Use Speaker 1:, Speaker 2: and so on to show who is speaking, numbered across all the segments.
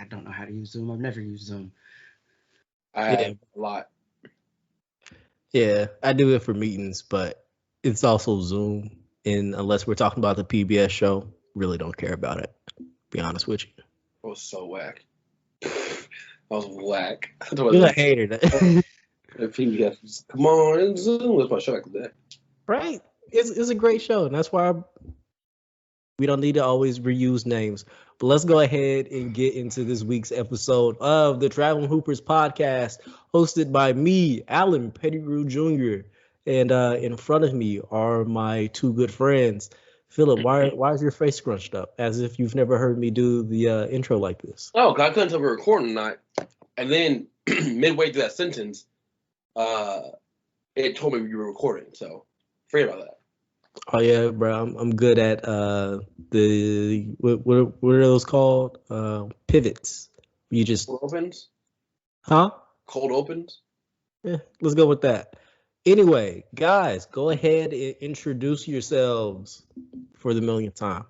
Speaker 1: don't know how to use Zoom. I've never used Zoom.
Speaker 2: I have a lot.
Speaker 3: Yeah, I do it for meetings, but it's also Zoom. And unless we're talking about the PBS show, really don't care about it. Be honest with you.
Speaker 2: It was so whack. That was whack.
Speaker 3: You're a hater.
Speaker 2: The PBS. Come on, Zoom was my show after that.
Speaker 3: Right? It's a great show, and that's why we don't need to always reuse names. But let's go ahead and get into this week's episode of the Traveling Hoopers podcast, hosted by me, Alan Pettigrew Jr. And in front of me are my two good friends. Philip, why is your face scrunched up? As if you've never heard me do the intro like this.
Speaker 2: Oh, God, I couldn't tell we were recording tonight. And then midway through that sentence, it told me you were recording. So forget about that.
Speaker 3: Oh yeah, bro. I'm good at the what are those called? Pivots. You just
Speaker 2: Cold opens?
Speaker 3: Huh?
Speaker 2: Cold opens?
Speaker 3: Yeah, let's go with that. Anyway, guys, go ahead and introduce yourselves for the millionth time.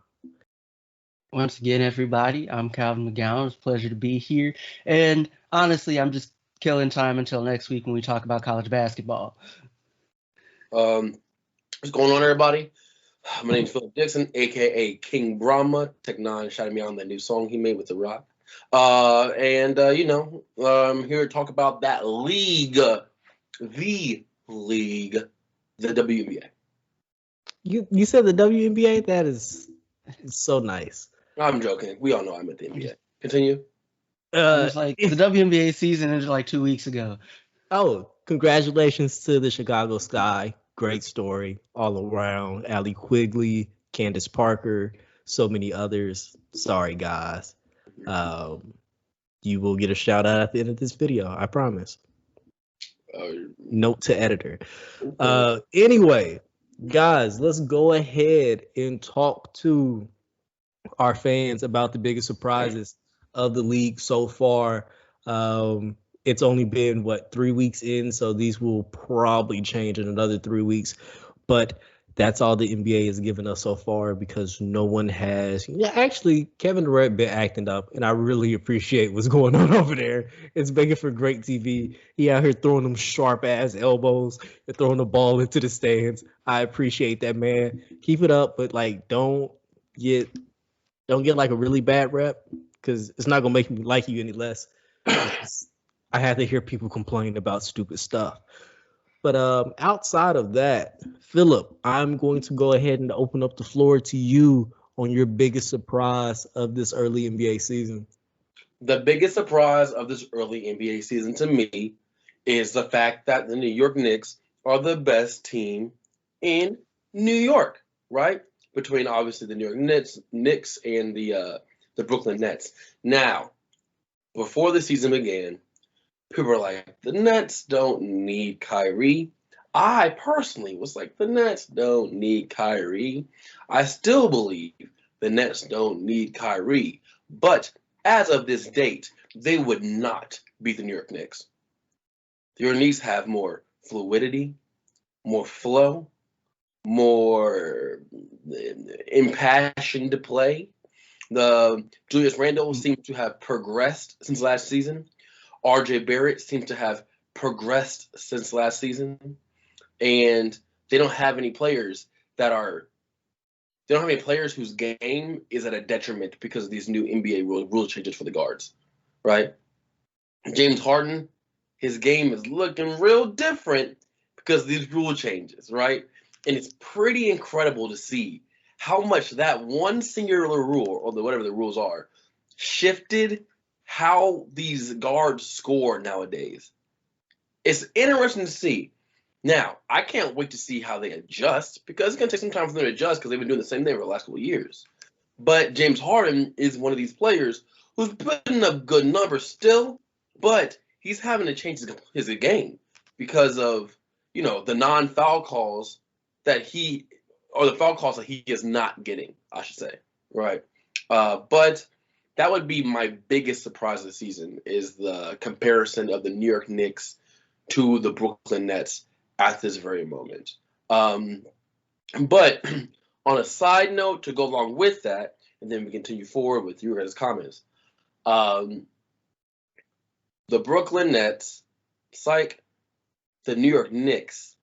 Speaker 1: Once again, everybody, I'm Calvin McGowan. It's a pleasure to be here. And honestly, I'm just killing time until next week when we talk about college basketball.
Speaker 2: What's going on, everybody? My name's Philip Dixon, a.k.a. King Brahma. Tech Nine shouted me out on that new song he made with The Rock. I'm here to talk about that league, the WNBA.
Speaker 3: You said the WNBA? That is so nice.
Speaker 2: I'm joking. We all know I'm at the NBA. Continue.
Speaker 1: It was like the WNBA season ended like 2 weeks ago.
Speaker 3: Oh, congratulations to the Chicago Sky. Great story all around. Allie Quigley, Candace Parker, so many others. Sorry, guys. You will get a shout out at the end of this video. I promise. Note to editor. Anyway, guys, let's go ahead and talk to our fans about the biggest surprises of the league so far. It's only been 3 weeks in, so these will probably change in another 3 weeks. But that's all the NBA has given us so far because no one has. Yeah, actually, Kevin Durant been acting up, and I really appreciate what's going on over there. It's making for great TV. He out here throwing them sharp ass elbows and throwing the ball into the stands. I appreciate that, man. Keep it up, but don't get like a really bad rep because it's not gonna make me like you any less. I had to hear people complain about stupid stuff. But outside of that, Philip, I'm going to go ahead and open up the floor to you on your biggest surprise of this early NBA season.
Speaker 2: The biggest surprise of this early NBA season to me is the fact that the New York Knicks are the best team in New York, right? Between obviously the New York Knicks and the Brooklyn Nets. Now, before the season began, people were like, the Nets don't need Kyrie. I personally was like, the Nets don't need Kyrie. I still believe the Nets don't need Kyrie. But as of this date, they would not beat the New York Knicks. The New York Knicks have more fluidity, more flow, more impassioned play. The Julius Randle seems to have progressed since last season. RJ Barrett seems to have progressed since last season. And they don't have any players whose game is at a detriment because of these new NBA rule changes for the guards, right? James Harden, his game is looking real different because of these rule changes, right? And it's pretty incredible to see how much that one singular rule, or whatever the rules are, shifted how these guards score nowadays. It's interesting to see. Now, I can't wait to see how they adjust because it's going to take some time for them to adjust because they've been doing the same thing for the last couple of years. But James Harden is one of these players who's putting up good numbers still, but he's having to change his game because of, the non-foul calls the foul calls that he is not getting, I should say, right? But that would be my biggest surprise of the season is the comparison of the New York Knicks to the Brooklyn Nets at this very moment. But on a side note, to go along with that, and then we continue forward with your guys' comments, The Brooklyn Nets, the New York Knicks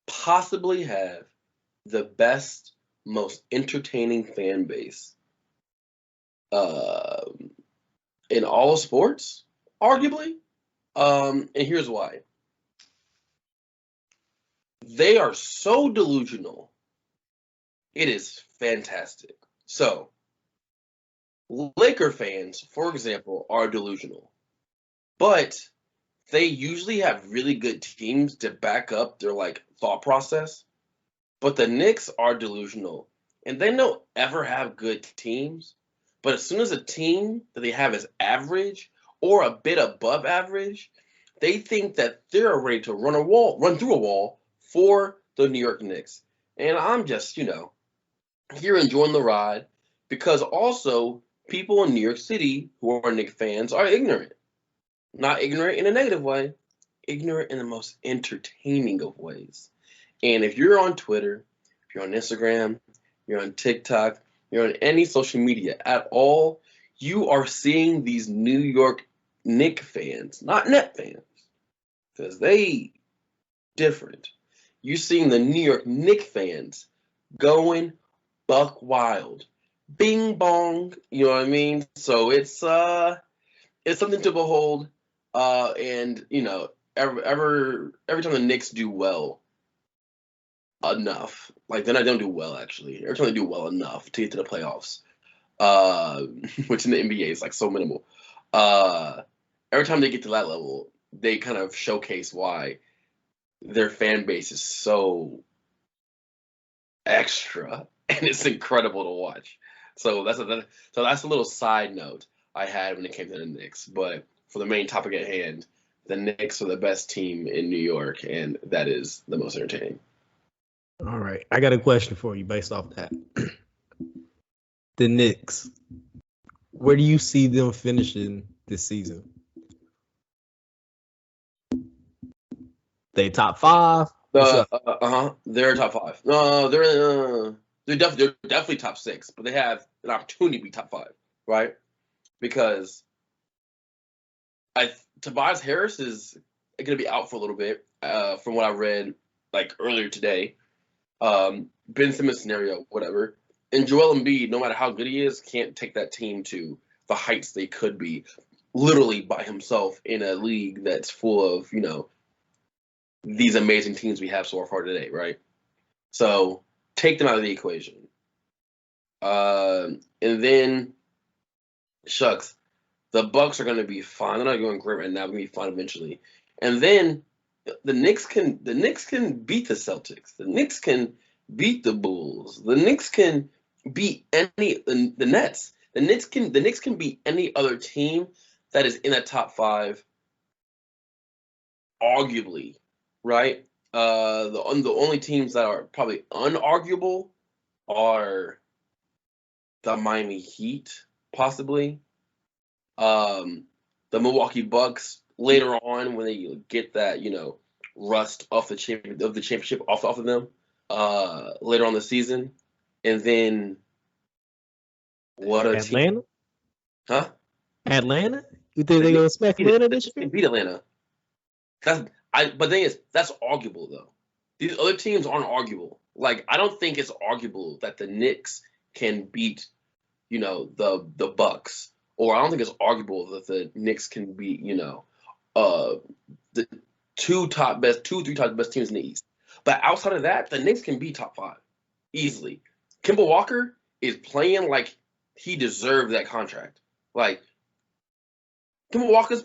Speaker 2: possibly have the best, most entertaining fan base in all of sports, arguably. And here's why. They are so delusional. It is fantastic. So, Laker fans, for example, are delusional. But they usually have really good teams to back up their thought process. But the Knicks are delusional. And they don't ever have good teams. But as soon as a team that they have is average or a bit above average, they think that they're ready to run through a wall for the New York Knicks. And I'm just, here enjoying the ride because also people in New York City who are Knicks fans are ignorant. Not ignorant in a negative way, ignorant in the most entertaining of ways. And if you're on Twitter, if you're on Instagram, you're on TikTok, you're on any social media at all, you are seeing these New York Knicks fans, not Net fans, because they different. You're seeing the New York Knicks fans going buck wild. Bing bong, you know what I mean? So it's something to behold. And every time the Knicks do well enough, they don't do well actually. Every time they do well enough to get to the playoffs, which in the NBA is so minimal. Every time they get to that level, they kind of showcase why their fan base is so extra, and it's incredible to watch. So that's a little side note I had when it came to the Knicks. But for the main topic at hand, the Knicks are the best team in New York, and that is the most entertaining.
Speaker 3: All right. I got a question for you based off that. The Knicks, where do you see them finishing this season? They top 5?
Speaker 2: They're top 5. No, they're definitely top 6, but they have an opportunity to be top 5, right? Because Tobias Harris is going to be out for a little bit, from what I read earlier today. Ben Simmons scenario, whatever. And Joel Embiid, no matter how good he is, can't take that team to the heights they could be, literally by himself in a league that's full of, these amazing teams we have so far today, right? So take them out of the equation. And then, shucks, the Bucks are going to be fine. They're not going great right now. They're going to be fine eventually. And then the Knicks can beat the Celtics. The Knicks can beat the Bulls. The Knicks can beat the Nets. The Knicks can beat any other team that is in that top 5, arguably, right? The only teams that are probably unarguable are the Miami Heat, possibly. The Milwaukee Bucks later on when they get that, rust off the championship off of them later on the season. And then what a
Speaker 3: Atlanta?
Speaker 2: team. Huh?
Speaker 3: Atlanta? You think they're going to smack Atlanta this year?
Speaker 2: They beat Atlanta. But the thing is, that's arguable, though. These other teams aren't arguable. I don't think it's arguable that the Knicks can beat, the Bucks. Or I don't think it's arguable that the Knicks can beat, the 3 top best teams in the East. But outside of that, the Knicks can be top 5 easily. Kemba Walker is playing like he deserved that contract. Kemba Walker's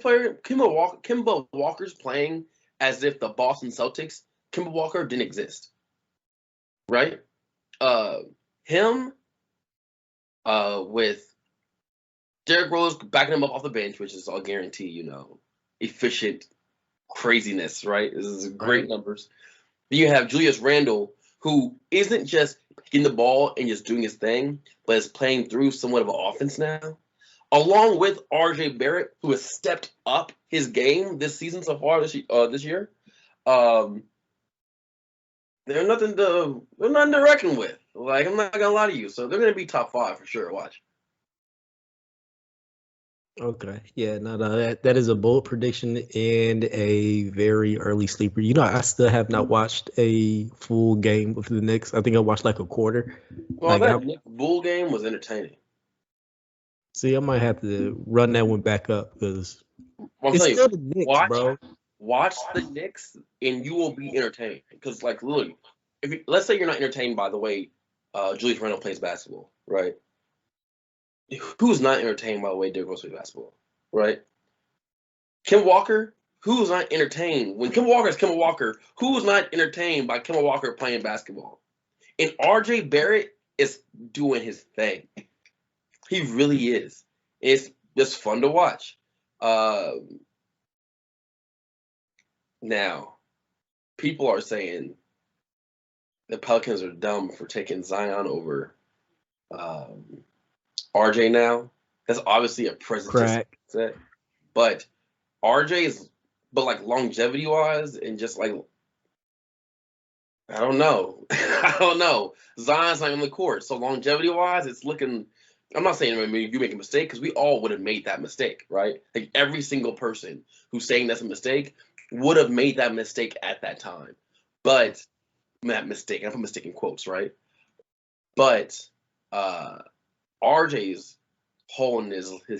Speaker 2: playing as if the Boston Celtics, Kemba Walker didn't exist. Right? Him with Derrick Rose backing him up off the bench, which is, I'll guarantee, efficient craziness, right? This is great numbers. Then you have Julius Randle, who isn't just picking the ball and just doing his thing, but is playing through somewhat of an offense now. Along with R.J. Barrett, who has stepped up his game this season so far this year. They're nothing to reckon with. I'm not gonna lie to you. So they're gonna be top 5 for sure. Watch.
Speaker 3: Okay. Yeah, no, that is a bold prediction and a very early sleeper. You know, I still have not watched a full game of the Knicks. I think I watched like a quarter.
Speaker 2: Well,
Speaker 3: Like,
Speaker 2: that Knicks Bull game was entertaining.
Speaker 3: I might have to run that one back up because
Speaker 2: I'm
Speaker 3: it's
Speaker 2: telling
Speaker 3: still
Speaker 2: you,
Speaker 3: the Knicks, bro.
Speaker 2: watch the Knicks, and you will be entertained. Because, like, look, let's say you're not entertained by the way Julius Randle plays basketball, right? Who's not entertained by the way Derrick Rose plays basketball, right? Kim Walker, who's not entertained when Kim Walker is Kim Walker? Who's not entertained by Kim Walker playing basketball? And RJ Barrett is doing his thing. He really is. It's just fun to watch. Now, people are saying the Pelicans are dumb for taking Zion over RJ now. That's obviously a presentation set. But RJ is, but like longevity wise and just like, I don't know. I don't know. Zion's not in the court. So longevity wise, it's looking, I'm not saying you make a mistake because we all would have made that mistake, right? Like every single person who's saying that's a mistake would have made that mistake at that time. But that mistake, I put mistake in quotes, right? But RJ's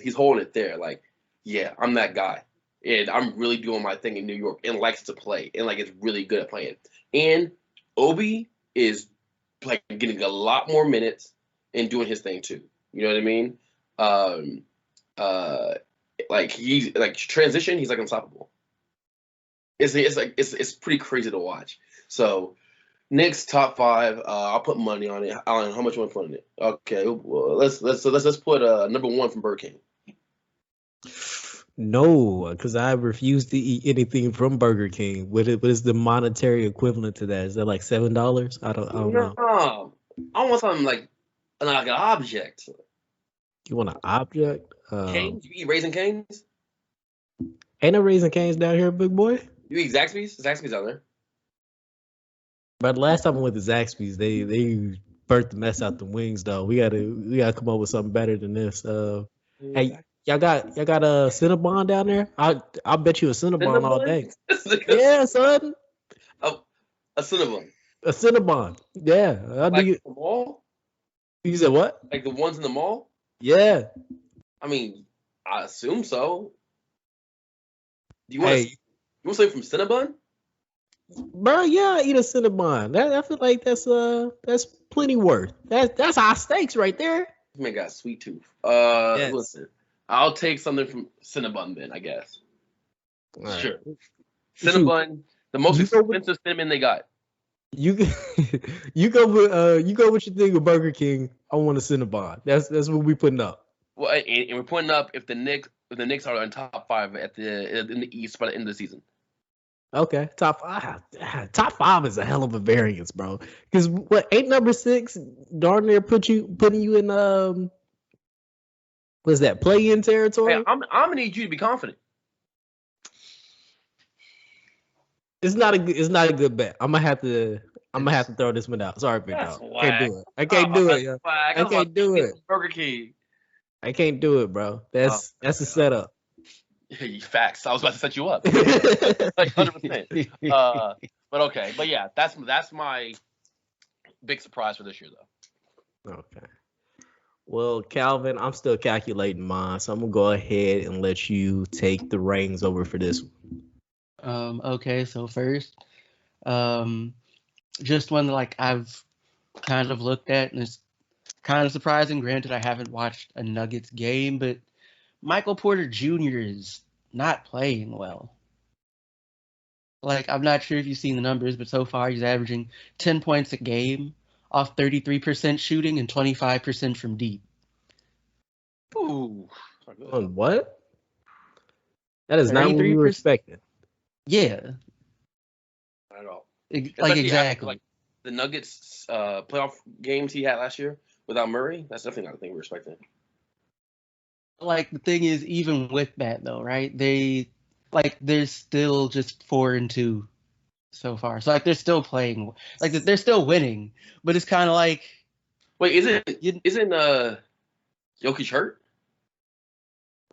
Speaker 2: he's holding it there. Like, yeah, I'm that guy. And I'm really doing my thing in New York and likes to play and like is really good at playing. And Obi is like getting a lot more minutes and doing his thing too. You know what I mean? Like he's like transition, he's like unstoppable. It's pretty crazy to watch. So Knicks top 5. I'll put money on it. Alan, how much you want to put on it? Okay, well, let's put number 1 from Burger King.
Speaker 3: No, because I refuse to eat anything from Burger King. What is the monetary equivalent to that? Is that like $7? I don't know.
Speaker 2: I want something like an object.
Speaker 3: You want an object?
Speaker 2: Canes? You eat Raising Canes?
Speaker 3: Ain't no Raising Canes down here, big boy.
Speaker 2: You eat Zaxby's? Zaxby's down there.
Speaker 3: But last time I went to Zaxby's, they burnt the mess out the wings though. We gotta come up with something better than this. Hey, y'all got a Cinnabon down there? I'll bet you a Cinnabon all day. Yeah, son.
Speaker 2: Oh, a Cinnabon.
Speaker 3: A Cinnabon. Yeah.
Speaker 2: Like the mall?
Speaker 3: You said what?
Speaker 2: Like the ones in the mall?
Speaker 3: Yeah.
Speaker 2: I mean, I assume so. Do you want something from Cinnabon?
Speaker 3: Bro, yeah, I eat a Cinnabon. I feel like that's plenty worth. That's high stakes right there.
Speaker 2: This man got a sweet tooth. Yes. Listen, I'll take something from Cinnabon then, I guess. Right. Sure. Cinnabon, the most expensive cinnamon they got.
Speaker 3: You go with your thing with Burger King. I want a Cinnabon. That's what we putting up.
Speaker 2: Well, and we're putting up if the Knicks are in top 5 in the East by the end of the season.
Speaker 3: Okay, top 5 is a hell of a variance, bro. Because what ain't number 6 darn near putting you in what's that, play-in territory?
Speaker 2: Hey, I'm gonna need you to be confident.
Speaker 3: It's not a good bet. I'm gonna have to throw this one out. Sorry, big dog. I can't do it. I can't do it.
Speaker 2: Burger King.
Speaker 3: I can't do it, bro. That's a setup.
Speaker 2: Facts. I was about to set you up. Like 100%. But okay. But yeah, that's my big surprise for this year, though.
Speaker 3: Okay. Well, Calvin, I'm still calculating mine, so I'm gonna go ahead and let you take the reins over for this one.
Speaker 1: Okay, so first, just one like I've kind of looked at, and it's kind of surprising. Granted, I haven't watched a Nuggets game, but Michael Porter Jr. is not playing well. Like, I'm not sure if you've seen the numbers, but so far he's averaging 10 points a game off 33% shooting and 25% from deep.
Speaker 2: Ooh.
Speaker 3: On what? That is not what we were expecting.
Speaker 1: Yeah.
Speaker 2: Not at all.
Speaker 1: Like, exactly.
Speaker 2: Like the Nuggets playoff games he had last year without Murray, that's definitely not the thing we're expecting.
Speaker 1: Like, the thing is, even with that, though, right? They're still just 4-2 so far. So, like, they're still playing. Like, they're still winning. But it's kind of like...
Speaker 2: Wait, isn't Jokic hurt?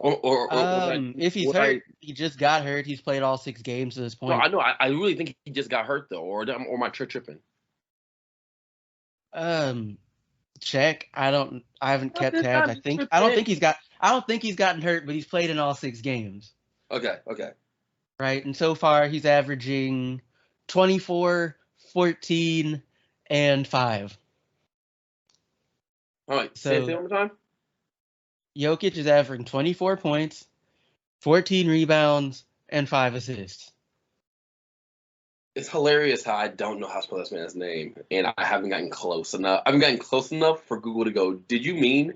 Speaker 1: If he's hurt, he just got hurt. He's played all 6 games to this point.
Speaker 2: No, I know. I really think he just got hurt though, or am I tripping?
Speaker 1: Check. I haven't kept tabs. I don't think he's gotten hurt, but he's played in all 6 games.
Speaker 2: Okay.
Speaker 1: Right, and so far he's averaging 24, 14, and 5.
Speaker 2: All right. Say it one more time.
Speaker 1: Jokic is averaging 24 points, 14 rebounds, and 5 assists.
Speaker 2: It's hilarious how I don't know how to spell this man's name, and I haven't gotten close enough. I haven't gotten close enough for Google to go, did you mean?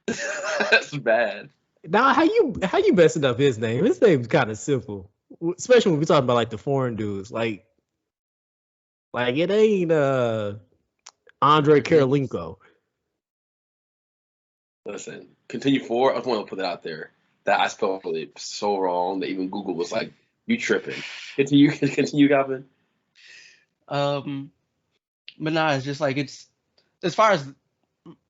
Speaker 2: That's bad.
Speaker 3: Now, how you messing up his name? His name's kind of simple, especially when we're talking about like the foreign dudes. Like it ain't Andre Karolinko.
Speaker 2: Listen, continue forward. I just want to put it out there that I spelled it so wrong that even Google was like, "You tripping?" Continue, Calvin.
Speaker 1: But nah, it's just like it's as far as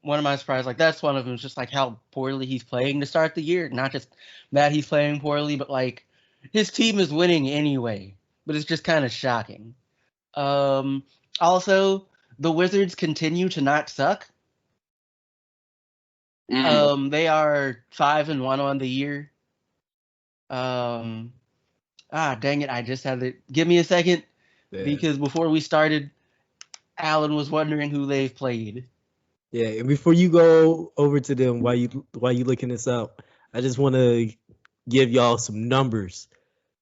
Speaker 1: one of my surprises, like that's one of them. It's just like how poorly he's playing to start the year. Not just that he's playing poorly, but like his team is winning anyway. But it's just kind of shocking. Also, the Wizards continue to not suck. They are 5-1 on the year. Dang it! I just had to give me a second because before we started, Alan was wondering who they've played.
Speaker 3: Yeah, and before you go over to them, while you looking this up, I just want to give y'all some numbers.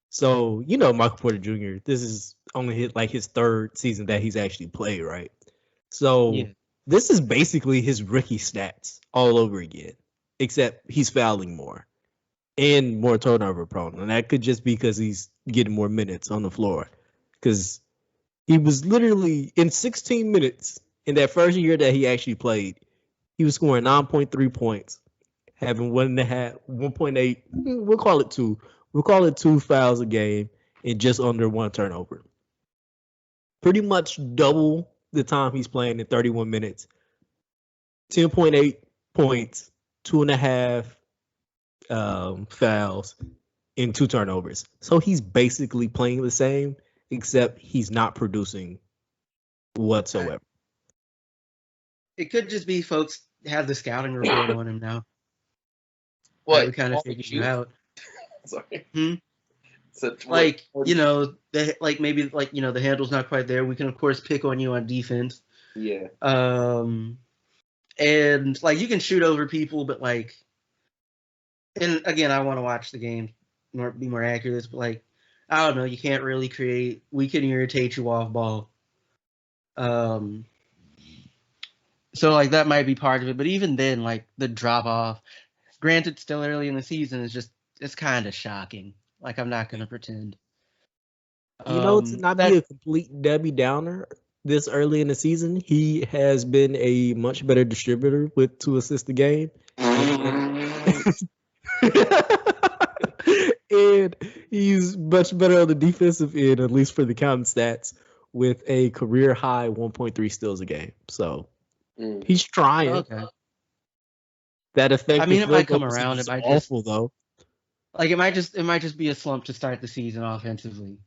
Speaker 3: So Michael Porter Jr. This is only his 3rd season that he's actually played, right? So this is basically his rookie stats all over again, except he's fouling more and more turnover prone, and that could just be because he's getting more minutes on the floor. Because he was literally in 16 minutes in that first year that he actually played, he was scoring 9.3 points, having 1.8. We'll call it 2. We'll call it 2 fouls a game and just under 1 turnover. Pretty much double the time he's playing in 31 minutes. 10.8 points, 2.5 fouls, and 2 turnovers. So he's basically playing the same, except he's not producing whatsoever.
Speaker 1: It could just be folks have the scouting report on him now.
Speaker 2: What?
Speaker 1: We kind of figured you out.
Speaker 2: Sorry.
Speaker 1: So, maybe the handle's not quite there. We can of course pick on you on defense.
Speaker 2: Yeah.
Speaker 1: And you can shoot over people, but and again, I want to watch the game, be more accurate. But I don't know, you can't really create. We can irritate you off ball. So that might be part of it. But even then, the drop off. Granted, still early in the season, it's kind of shocking. I'm not gonna pretend.
Speaker 3: To not be a complete Debbie Downer this early in the season, he has been a much better distributor with 2 assists a game. And he's much better on the defensive end, at least for the counting stats, with a career high 1.3 steals a game. So he's trying.
Speaker 1: Okay.
Speaker 3: That effect.
Speaker 1: It might come around. It might
Speaker 3: awful though.
Speaker 1: It might just be a slump to start the season offensively.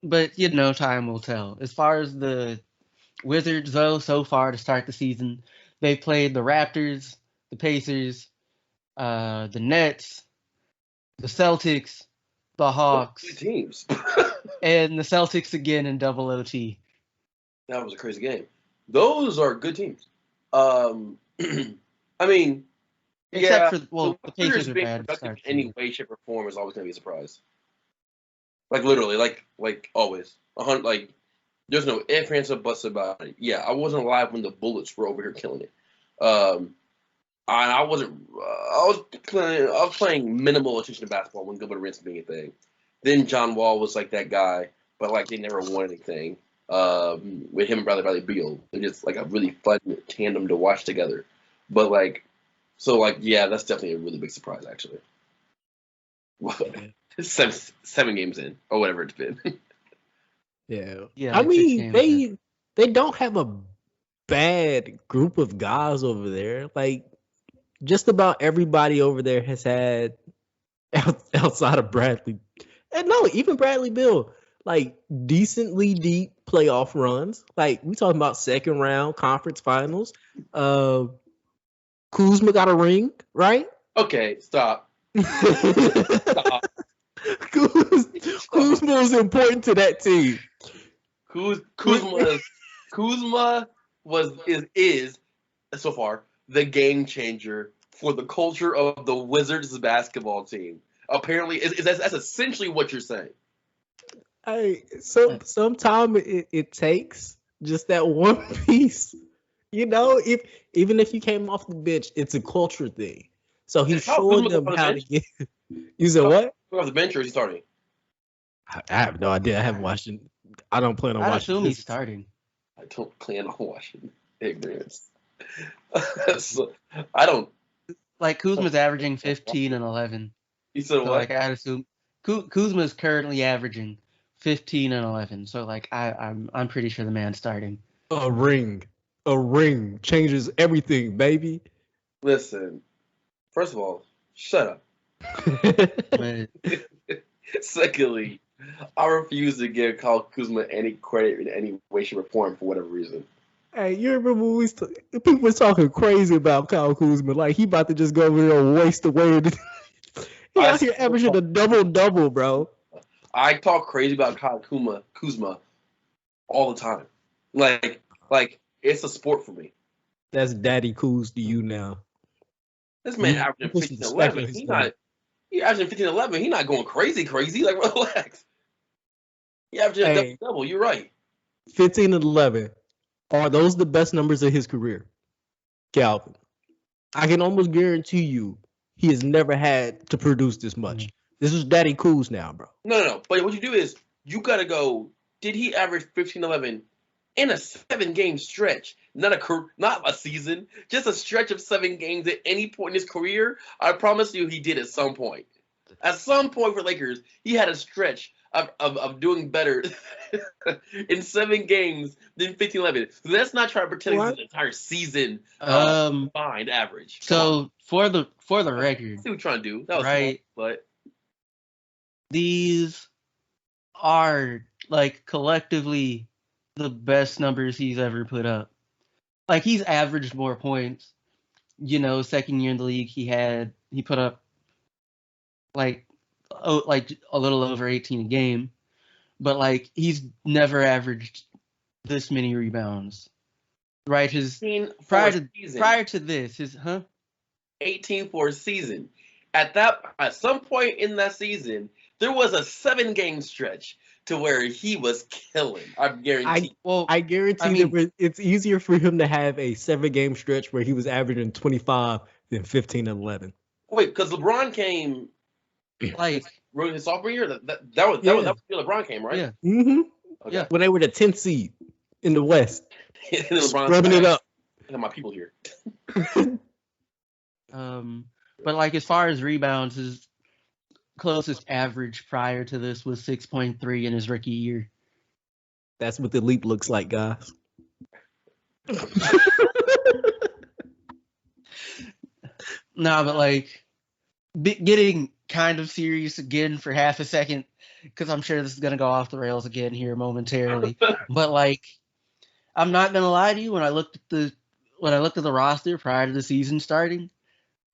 Speaker 1: But time will tell. As far as the Wizards, though, so far to start the season, they played the Raptors, the Pacers, the Nets, the Celtics, the Hawks,
Speaker 2: good teams,
Speaker 1: and the Celtics again in double OT.
Speaker 2: That was a crazy game. Those are good teams.
Speaker 1: Except for the Pacers are bad.
Speaker 2: In any way, shape, or form is always going to be a surprise. Literally, always. There's no ifs, ands, or buts about it. Yeah, I wasn't alive when the Bullets were over here killing it. I was playing minimal attention to basketball when Gilbert Arenas being a thing. Then John Wall was that guy, but they never won anything. With him and Bradley Beal, they're just a really fun tandem to watch together. But yeah, that's definitely a really big surprise actually. Seven games in, or whatever it's been.
Speaker 3: Yeah. They don't have a bad group of guys over there. just about everybody over there has had outside of Bradley, and no, even Bradley Beal, like decently deep playoff runs. Like we talking about second round conference finals. Kuzma got a ring, right?
Speaker 2: Okay, stop.
Speaker 3: Stop. Kuzma was important to that team.
Speaker 2: Kuzma is so far the game changer for the culture of the Wizards basketball team. Apparently, that's essentially what you're saying.
Speaker 3: Sometimes it takes just that one piece. You know, even if you came off the bench, it's a culture thing. So he showed them how to get. You said what?
Speaker 2: Off the bench or is he starting?
Speaker 3: I have no idea. I haven't watched it. I don't plan on watching. I
Speaker 1: assume he's starting.
Speaker 2: I don't plan on watching ignorance. So, I don't.
Speaker 1: Like Kuzma's averaging 15 and 11.
Speaker 2: You said what?
Speaker 1: Like I'd assume Kuzma's currently averaging 15 and 11. So like I'm pretty sure the man's starting.
Speaker 3: A ring changes everything, baby.
Speaker 2: Listen, first of all, shut up. Secondly, I refuse to give Kyle Kuzma any credit in any way, shape, or form for whatever reason.
Speaker 3: Hey, you remember when people was talking crazy about Kyle Kuzma, like he about to just go over there and waste away. He out here averaging a double-double, bro.
Speaker 2: I talk crazy about Kyle Kuzma all the time. Like it's a sport for me.
Speaker 3: That's Daddy Kuz to you now.
Speaker 2: This man averaging 15-11. He averaging 15-11. He's not going crazy. Like, relax. He averaging a double. You're right.
Speaker 3: 15 and 11. Are those the best numbers of his career, Calvin? I can almost guarantee you he has never had to produce this much. This is Daddy Kuz now, bro.
Speaker 2: No. But what you do is you got to go, did he average 15-11 in a 7-game stretch? Not a season, just a stretch of 7 games at any point in his career? I promise you he did at some point. At some point for Lakers, he had a stretch of doing better in 7 games than 15-11. Let's not try to pretend it's an entire season combined average.
Speaker 1: So for the record,
Speaker 2: I see what you're trying to do. That was
Speaker 1: right,
Speaker 2: small, but
Speaker 1: these are like collectively the best numbers he's ever put up. Like he's averaged more points. You know, second year in the league, he put up like a little over 18 a game, but like he's never averaged this many rebounds. Right? Prior to this,
Speaker 2: 18 for a season. At some point in that season, there was a 7-game stretch to where he was killing. I guarantee.
Speaker 3: I guarantee that it's easier for him to have a 7-game stretch where he was averaging 25 than 15 and 11.
Speaker 2: Wait, because LeBron came like his sophomore year. That was when LeBron came, right?
Speaker 3: Yeah. Mm-hmm. Okay. Yeah. When they were the 10th seed in the West, rubbing it up.
Speaker 2: I got my people here.
Speaker 1: But like as far as rebounds, his closest average prior to this was 6.3 in his rookie year.
Speaker 3: That's what the leap looks like, guys.
Speaker 1: Nah, but like getting kind of serious again for half a second, because I'm sure this is gonna go off the rails again here momentarily. But like, I'm not gonna lie to you. When I looked at the roster prior to the season starting,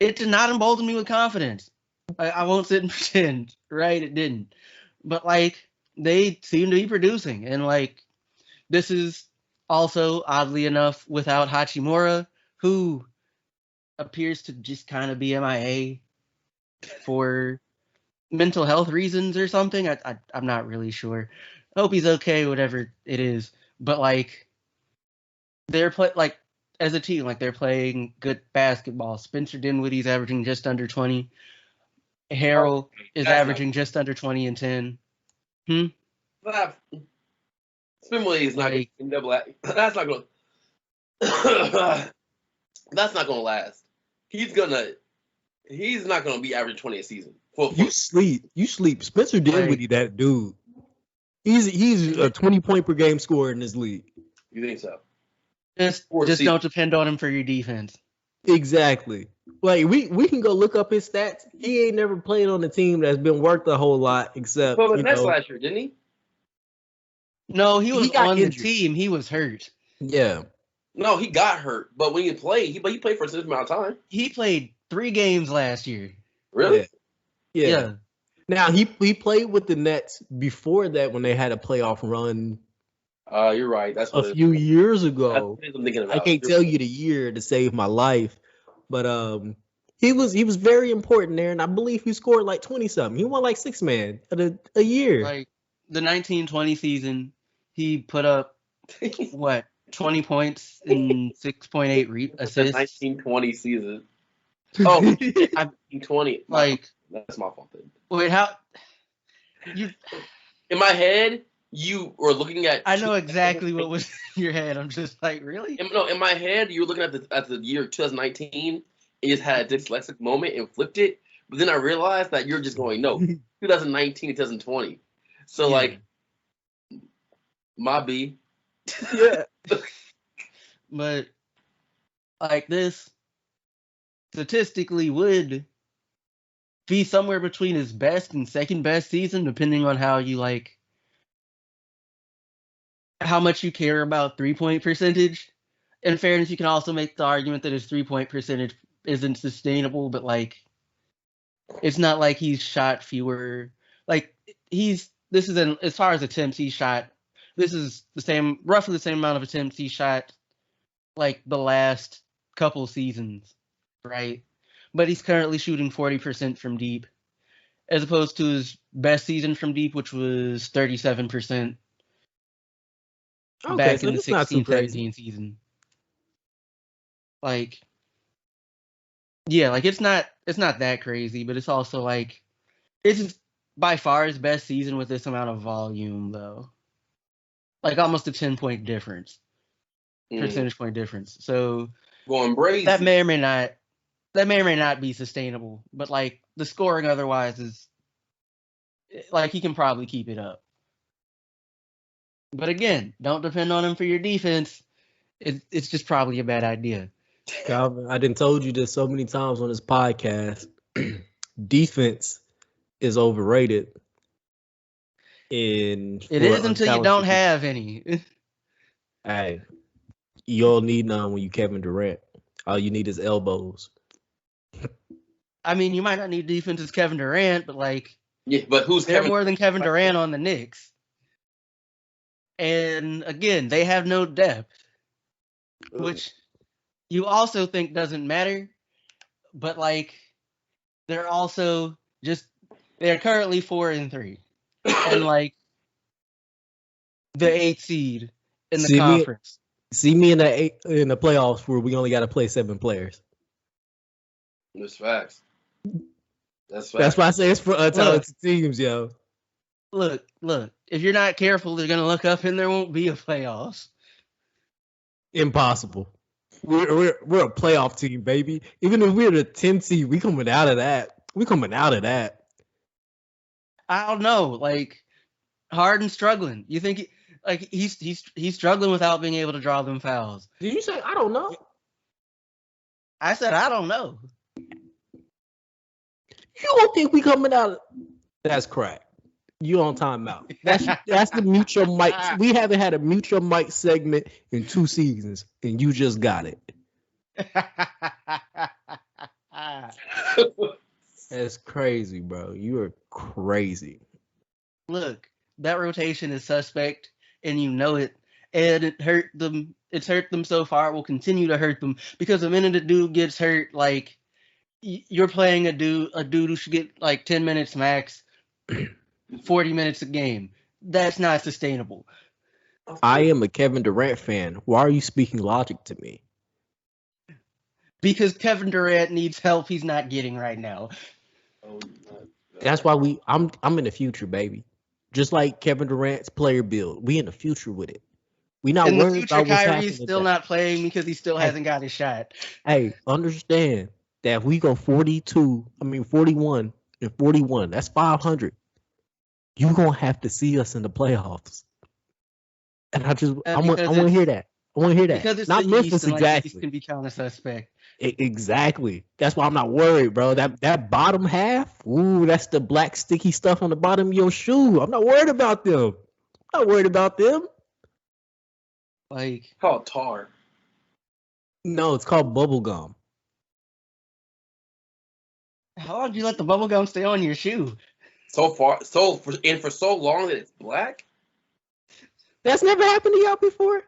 Speaker 1: it did not embolden me with confidence. I won't sit and pretend, right? It didn't. But, like, they seem to be producing. And, like, this is also, oddly enough, without Hachimura, who appears to just kind of be MIA for mental health reasons or something. I'm not really sure. I hope he's okay, whatever it is. But, like, as a team, like, they're playing good basketball. Spencer Dinwiddie's averaging just under 20. Harrell is averaging just under 20 and 10.
Speaker 2: Spinway is not going to double. That's not going. That's not going to last. He's not going to be averaging 20 a season.
Speaker 3: You sleep. Spencer Dinwiddie, that dude. He's a 20-point per game scorer in this league.
Speaker 2: You think so?
Speaker 1: Just don't depend on him for your defense.
Speaker 3: Exactly. Like we can go look up his stats. He ain't never played on a team that's been worked a whole lot, except
Speaker 2: Well, the Nets last year, didn't he?
Speaker 1: No, he was
Speaker 3: got
Speaker 1: on
Speaker 3: injured.
Speaker 1: the team. He was hurt.
Speaker 3: Yeah.
Speaker 2: No, he got hurt. But when he played, he played for a certain amount of time.
Speaker 1: He played 3 games last year.
Speaker 2: Really?
Speaker 3: Yeah. Now he played with the Nets before that when they had a playoff run.
Speaker 2: You're right. That's what
Speaker 3: a few years ago.
Speaker 2: That's what I'm thinking about.
Speaker 3: I can't tell you the year to save my life, but he was very important there, and I believe he scored like 20 something. He won like 6-man a year.
Speaker 1: Like the 1920 season, he put up what 20 points and 6.8 assists.
Speaker 2: The 1920 season. Oh, 1920.
Speaker 1: Like
Speaker 2: that's my fault.
Speaker 1: Wait, how you?
Speaker 2: In my head, you were looking at.
Speaker 1: I know exactly what was in your head. I'm just like, really?
Speaker 2: In my head, you were looking at the year 2019. It just had a dyslexic moment and flipped it. But then I realized that you're just going, no, 2019, 2020. So like, my B.
Speaker 3: Yeah.
Speaker 1: But like this statistically would be somewhere between his best and second best season, depending on how you like how much you care about 3-point percentage. In fairness, you can also make the argument that his 3-point percentage isn't sustainable, but like it's not like he's shot fewer. Like as far as attempts he shot, this is roughly the same amount of attempts he shot like the last couple seasons, right? But he's currently shooting 40% from deep, as opposed to his best season from deep, which was 37% back in the 16-17 season. Like, yeah, like it's not that crazy, but it's also like it's by far his best season with this amount of volume, though. Like almost a 10-point difference, percentage point difference. So
Speaker 2: going crazy.
Speaker 1: That may or may not be sustainable, but like the scoring otherwise is like he can probably keep it up. But again, don't depend on him for your defense. It's just probably a bad idea.
Speaker 3: Calvin, I done told you this so many times on this podcast. Defense is overrated.
Speaker 1: It is until you don't have any.
Speaker 3: Hey, you don't need none when you Kevin Durant. All you need is elbows.
Speaker 1: I mean, you might not need defense as Kevin Durant, but like,
Speaker 2: yeah, but who's
Speaker 1: they're more than Kevin Durant on the Knicks. And again, they have no depth, which you also think doesn't matter. But like, they're also they're currently 4-3, and like the 8th seed in the conference.
Speaker 3: See me in the playoffs where we only got to play 7 players.
Speaker 2: That's facts.
Speaker 3: That's why I say it's for untalented teams, yo.
Speaker 1: Look. If you're not careful, they're gonna look up and there won't be a playoffs.
Speaker 3: Impossible. We're a playoff team, baby. Even if we're the 10 seed, we coming out of that.
Speaker 1: I don't know. Like Harden's struggling. You think he's struggling without being able to draw them fouls?
Speaker 3: Did you say I don't know?
Speaker 1: I said I don't know.
Speaker 3: You don't think we coming out? That's crack. You on timeout. That's the mutual mic. We haven't had a mutual mic segment in 2 seasons, and you just got it. That's crazy, bro. You are crazy.
Speaker 1: Look, that rotation is suspect, and you know it. And it hurt them. It's hurt them so far. It will continue to hurt them because the minute a dude gets hurt, like you're playing a dude who should get like 10 minutes max, 40 minutes a game. That's not sustainable.
Speaker 3: I am a Kevin Durant fan. Why are you speaking logic to me?
Speaker 1: Because Kevin Durant needs help he's not getting right now.
Speaker 3: That's why I'm in the future, baby. Just like Kevin Durant's player build. We in the future with it. We not
Speaker 1: in
Speaker 3: worried
Speaker 1: the future,
Speaker 3: about what's happening.
Speaker 1: Kyrie's still not playing because he still hasn't got his shot.
Speaker 3: Hey, understand that if we go 41 and 41, that's 500. You're gonna have to see us in the playoffs. And I want to hear that. I want to hear that.
Speaker 1: Because it's
Speaker 3: not
Speaker 1: the
Speaker 3: Memphis
Speaker 1: East, and like the East
Speaker 3: exactly.
Speaker 1: can be kind of suspect.
Speaker 3: Exactly. That's why I'm not worried, bro. That bottom half, ooh, that's the black sticky stuff on the bottom of your shoe. I'm not worried about them. I'm not worried about them.
Speaker 1: Like,
Speaker 2: It's called tar.
Speaker 3: No, it's called bubble gum.
Speaker 1: how long do you let the bubble gum stay on your shoe?
Speaker 2: For so long that it's black.
Speaker 3: That's never happened to y'all before?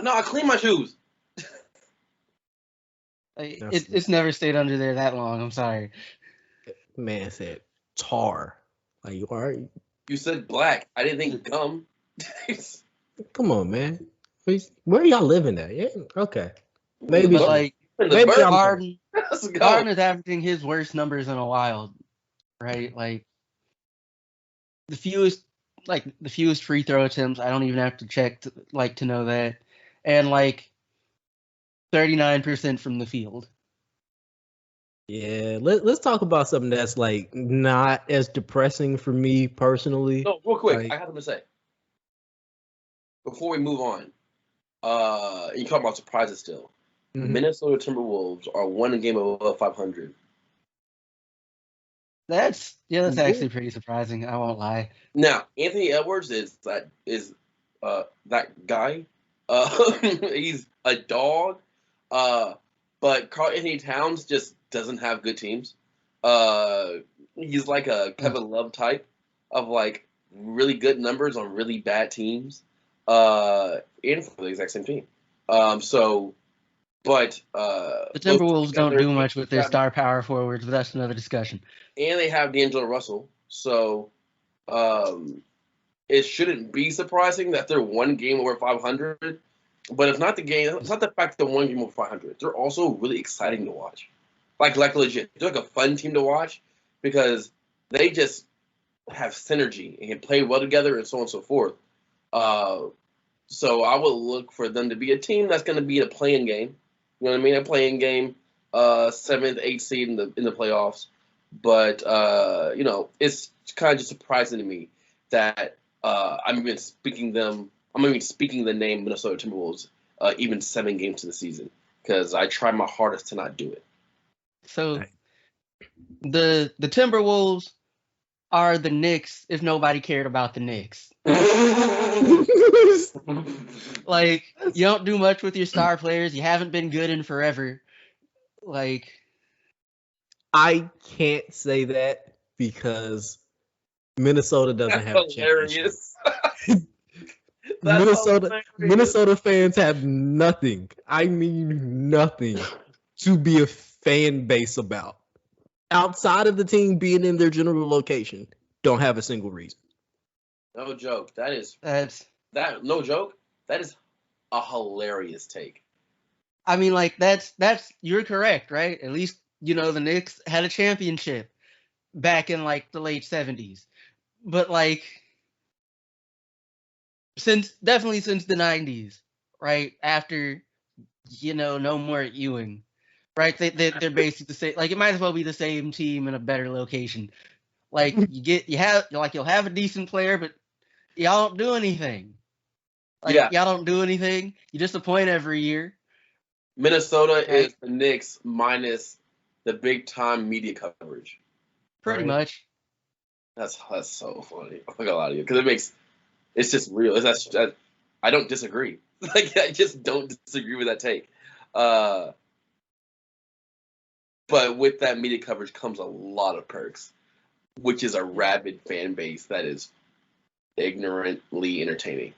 Speaker 2: No, I clean my shoes.
Speaker 1: Like, it's never stayed under there that long. I'm sorry.
Speaker 3: Man said tar. Like, you are.
Speaker 2: You said black. I didn't think gum.
Speaker 3: Come on, man. Where y'all living at? Yeah, okay. Maybe.
Speaker 1: But like,
Speaker 3: maybe
Speaker 1: Harden
Speaker 2: Let's go.
Speaker 1: is averaging his worst numbers in a while, right? Like the fewest free throw attempts. I don't even have to check to know that, and like 39% from the field.
Speaker 3: Yeah, let's talk about something that's like not as depressing for me personally.
Speaker 2: No, real quick,
Speaker 3: Like,
Speaker 2: I have something to say before we move on. You talk about surprises still.
Speaker 3: mhm.
Speaker 2: Minnesota Timberwolves are one game above 500.
Speaker 1: That's actually pretty surprising. I won't lie.
Speaker 2: Now, Anthony Edwards is that guy. He's a dog. But Karl Anthony Towns just doesn't have good teams. He's like a Kevin Love type of like really good numbers on really bad teams. And for the exact same team. The
Speaker 1: Timberwolves don't do much with their star power forwards, but that's another discussion.
Speaker 2: And they have D'Angelo Russell, so it shouldn't be surprising that they're one game over 500. But it's not the fact that they're one game over 500. They're also really exciting to watch, like legit. They're like a fun team to watch because they just have synergy and can play well together and so on and so forth. So I would look for them to be a team that's going to be a playing game. You know what I mean? A playing game, 7th, 8th seed in the playoffs. But it's kind of just surprising to me that I'm even speaking the name Minnesota Timberwolves even 7 games to the season because I try my hardest to not do it.
Speaker 1: So the Timberwolves are the Knicks if nobody cared about the Knicks. Like, you don't do much with your star players. You haven't been good in forever. Like,
Speaker 3: I can't say that because Minnesota doesn't have a championship. Minnesota fans have nothing. I mean nothing to be a fan base about. Outside of the team being in their general location, don't have a single reason.
Speaker 2: No joke. That is a hilarious take.
Speaker 1: I mean, like, that's you're correct, right? At least, the Knicks had a championship back in like the late 70s. But like definitely since the 90s, right? After no more Ewing. Right? They're basically the same. Like, it might as well be the same team in a better location. Like, you'll have a decent player, but y'all don't do anything. Like, y'all don't do anything. You disappoint every year.
Speaker 2: Minnesota is the Knicks minus the big time media coverage.
Speaker 1: Pretty much.
Speaker 2: That's so funny. I'm not gonna lie to you because it's just real. I don't disagree. Like, I just don't disagree with that take. But with that media coverage comes a lot of perks, which is a rabid fan base that is ignorantly entertaining.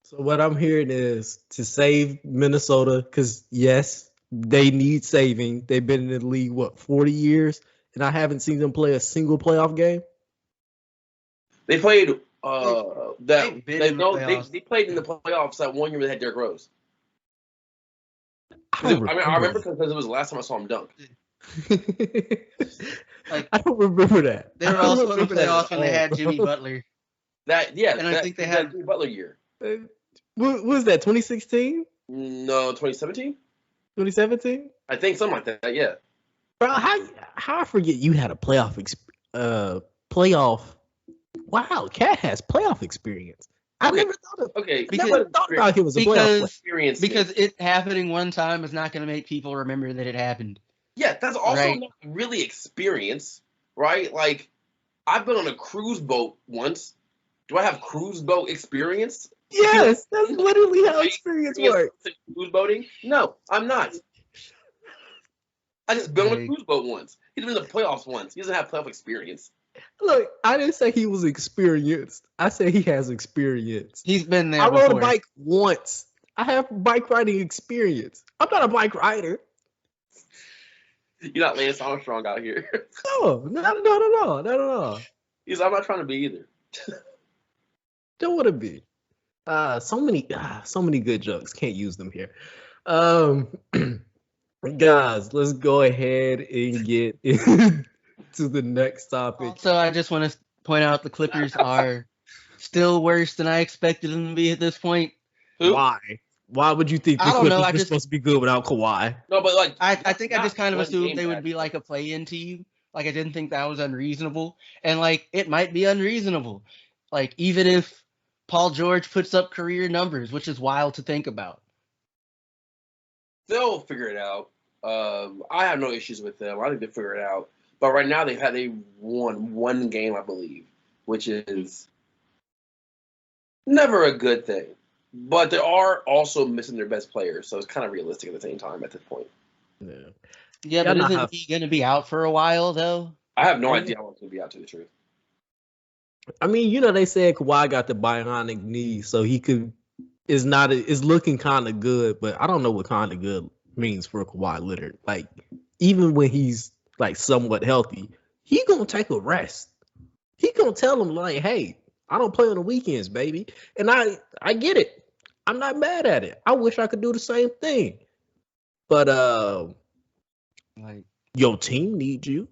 Speaker 3: So what I'm hearing is to save Minnesota, because yes, they need saving. They've been in the league 40 years, and I haven't seen them play a single playoff game.
Speaker 2: They played they played in the playoffs that one year they had Derrick Rose. I remember because it was the last time I saw him dunk.
Speaker 3: I don't remember that.
Speaker 1: They were also in the playoffs when they had Jimmy Butler.
Speaker 2: And I think they had Jimmy Butler year.
Speaker 3: What was that? 2016?
Speaker 2: No, 2017.
Speaker 3: 2017?
Speaker 2: I think something like that. Yeah.
Speaker 3: Bro, how I forget you had a playoff. Wow, Cat has playoff experience. I never thought about him as a playoff
Speaker 2: experience.
Speaker 1: Because it happening one time is not going to make people remember that it happened.
Speaker 2: Yeah, that's also not really experience, right? Like, I've been on a cruise boat once. Do I have cruise boat experience?
Speaker 3: Yes, that's literally how experience works.
Speaker 2: Cruise boating? No, I'm not. I just been on a cruise boat once. He's been in the playoffs once. He doesn't have playoff experience.
Speaker 3: Look, I didn't say he was experienced. I said he has experience.
Speaker 1: He's been there
Speaker 3: before.
Speaker 1: I
Speaker 3: rode a bike once. I have bike riding experience. I'm not a bike rider.
Speaker 2: You're not Lance Armstrong out here.
Speaker 3: No, not at all.
Speaker 2: I'm not trying to be either.
Speaker 3: Don't want to be. So many good jokes. Can't use them here. Guys, let's go ahead and get into the next topic.
Speaker 1: So I just want to point out the Clippers are still worse than I expected them to be at this point.
Speaker 2: Who?
Speaker 3: Why? Why would you think the Clippers were supposed to be good without Kawhi?
Speaker 2: No, but like
Speaker 1: I think I just kind of assumed they would be like a play-in team. Like I didn't think that was unreasonable, and like it might be unreasonable. Like even if Paul George puts up career numbers, which is wild to think about.
Speaker 2: They'll figure it out. I have no issues with them. I think they figure it out. But right now they won one game, I believe, which is never a good thing. But they are also missing their best players, so it's kind of realistic at the same time at this point.
Speaker 1: Yeah, but isn't he going to be out for a while, though?
Speaker 2: I have no idea how long he's going to be out, to the truth.
Speaker 3: I mean, they said Kawhi got the bionic knee, so he is looking kind of good, but I don't know what kind of good means for Kawhi Leonard. Like, even when he's, like, somewhat healthy, he going to take a rest. He going to tell him, like, hey, I don't play on the weekends, baby. And I get it. I'm not mad at it. I wish I could do the same thing. But like your team needs you.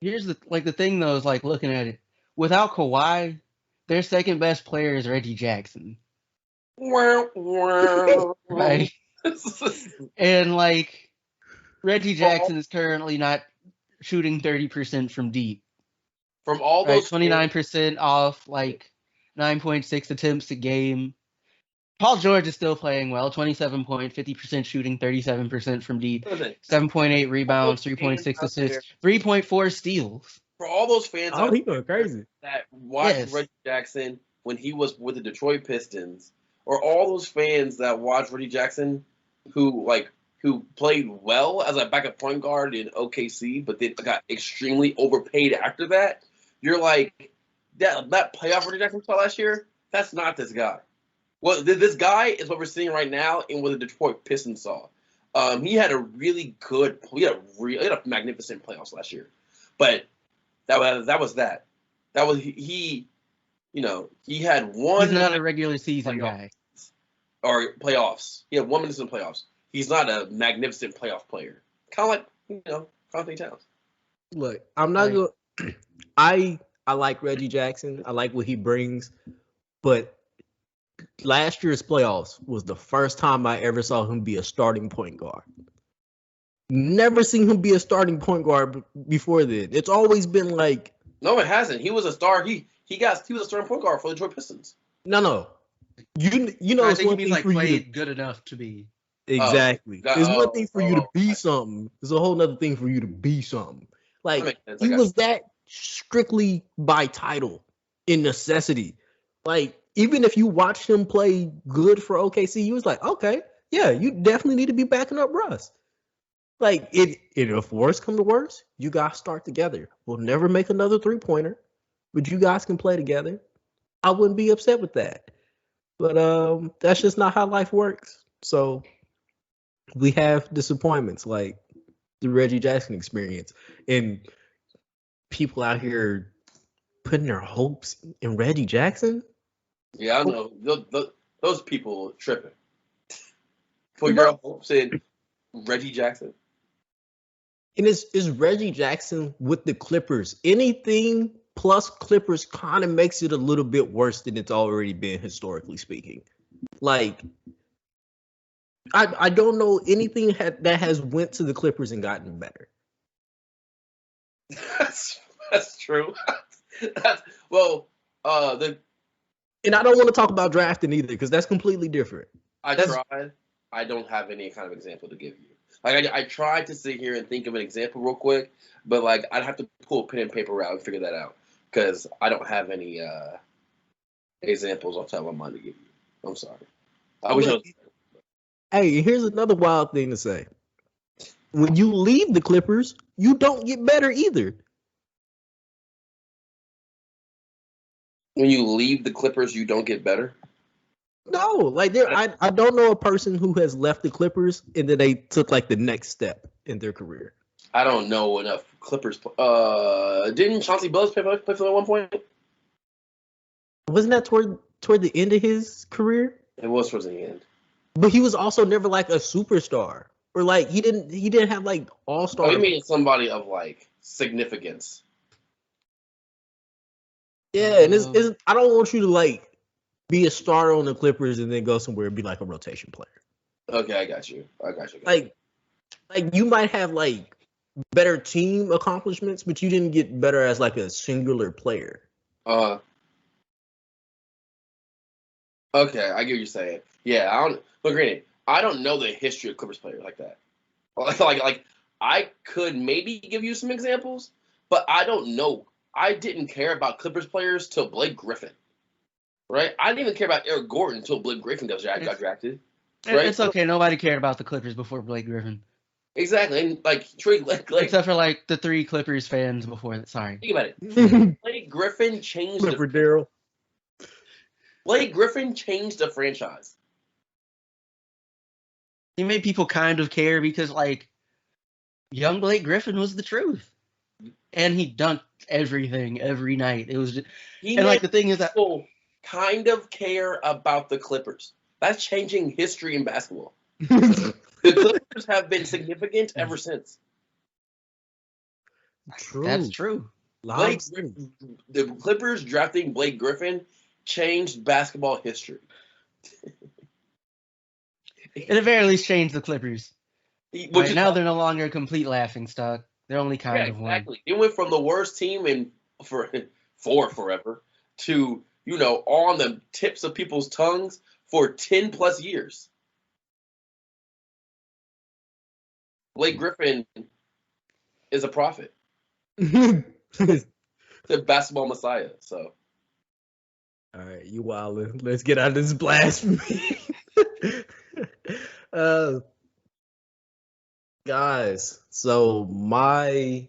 Speaker 1: Here's the thing though, is like looking at it. Without Kawhi, their second best player is Reggie Jackson. Right. And like Reggie Jackson is currently not shooting 30% from deep.
Speaker 2: From all those
Speaker 1: 29% off, like 9.6 attempts a game. Paul George is still playing well, 27 point, 50% shooting, 37% from deep, 7.8 rebounds, 3.6 assists, 3.4 steals.
Speaker 2: For all those fans
Speaker 3: he going crazy
Speaker 2: that watched Reggie Jackson when he was with the Detroit Pistons, or all those fans that watched Reggie Jackson who played well as a backup point guard in OKC, but then got extremely overpaid after that, you're like, that playoff Reggie Jackson saw last year, that's not this guy. Well, this guy is what we're seeing right now in what the Detroit Pistons saw. He had a magnificent playoffs last year, but that was that. That was he. He had one.
Speaker 1: He's not a regular season guy
Speaker 2: or playoffs. He had 1 minute in playoffs. He's not a magnificent playoff player. Kind of like Anthony Towns.
Speaker 3: Look, I'm not going. I like Reggie Jackson. I like what he brings, but last year's playoffs was the first time I ever saw him be a starting point guard. Never seen him be a starting point guard before then. It's always been like,
Speaker 2: no, it hasn't. He was a star. He was a starting point guard for the Detroit Pistons.
Speaker 3: No. You know,
Speaker 1: I
Speaker 3: it's
Speaker 1: think
Speaker 3: one
Speaker 1: he
Speaker 3: thing for you
Speaker 1: played good enough to be.
Speaker 3: Exactly. It's one thing for you to be something. It's a whole other thing for you to be something. Like he was that strictly by title in necessity. Like even if you watched him play good for OKC, you was like, okay, yeah, you definitely need to be backing up Russ. Like if worse come to worse, you guys start together. We'll never make another 3-pointer, but you guys can play together. I wouldn't be upset with that. But that's just not how life works. So we have disappointments like the Reggie Jackson experience. And people out here putting their hopes in Reggie Jackson.
Speaker 2: Yeah, I know. Those people tripping. For your hopes in Reggie Jackson.
Speaker 3: And is Reggie Jackson with the Clippers. Anything plus Clippers kind of makes it a little bit worse than it's already been historically speaking. Like, I don't know anything that has went to the Clippers and gotten better.
Speaker 2: That's true. The
Speaker 3: And I don't want to talk about drafting either because that's completely different.
Speaker 2: I tried. I don't have any kind of example to give you. Like I tried to sit here and think of an example real quick, but like I'd have to pull pen and paper out and figure that out because I don't have any examples off the top of my mind to give you. I'm sorry. I wish I was.
Speaker 3: Hey, here's another wild thing to say. When you leave the Clippers, you don't get better either.
Speaker 2: When you leave the Clippers, you don't get better?
Speaker 3: No, like I don't know a person who has left the Clippers and then they took like the next step in their career.
Speaker 2: I don't know enough Clippers. Didn't Chauncey Billups play for them at one point?
Speaker 3: Wasn't that toward the end of his career?
Speaker 2: It was towards the end.
Speaker 3: But he was also never like a superstar. Or like he didn't have like all-star.
Speaker 2: Oh, you mean somebody of like significance.
Speaker 3: Yeah, and it's I don't want you to like be a star on the Clippers and then go somewhere and be like a rotation player.
Speaker 2: Okay, I got you.
Speaker 3: Like you might have like better team accomplishments, but you didn't get better as like a singular player.
Speaker 2: Okay, I get what you're saying. Yeah, granted, I don't know the history of Clippers players like that. Like I could maybe give you some examples, but I don't know. I didn't care about Clippers players till Blake Griffin. Right? I didn't even care about Eric Gordon until Blake Griffin got drafted. Right?
Speaker 1: It's okay. Nobody cared about the Clippers before Blake Griffin.
Speaker 2: Exactly. And like
Speaker 1: except for like the 3 Clippers fans before that. Sorry.
Speaker 2: Think about it. Blake Griffin changed
Speaker 3: Clipper Daryl.
Speaker 2: Blake Griffin changed the franchise.
Speaker 1: He made people kind of care because like young Blake Griffin was the truth. And he dunked everything every night. It was just, the thing is that
Speaker 2: people kind of care about the Clippers. That's changing history in basketball. The Clippers have been significant ever since.
Speaker 3: True.
Speaker 1: That's true.
Speaker 2: The Clippers drafting Blake Griffin changed basketball history.
Speaker 1: It at very least changed the Clippers. Right now they're no longer a complete laughingstock. They're only kind of one.
Speaker 2: It went from the worst team for forever to, on the tips of people's tongues for 10 plus years. Blake Griffin is a prophet. The basketball messiah. So.
Speaker 3: All right, you wildin'. Let's get out of this blasphemy. Guys, so my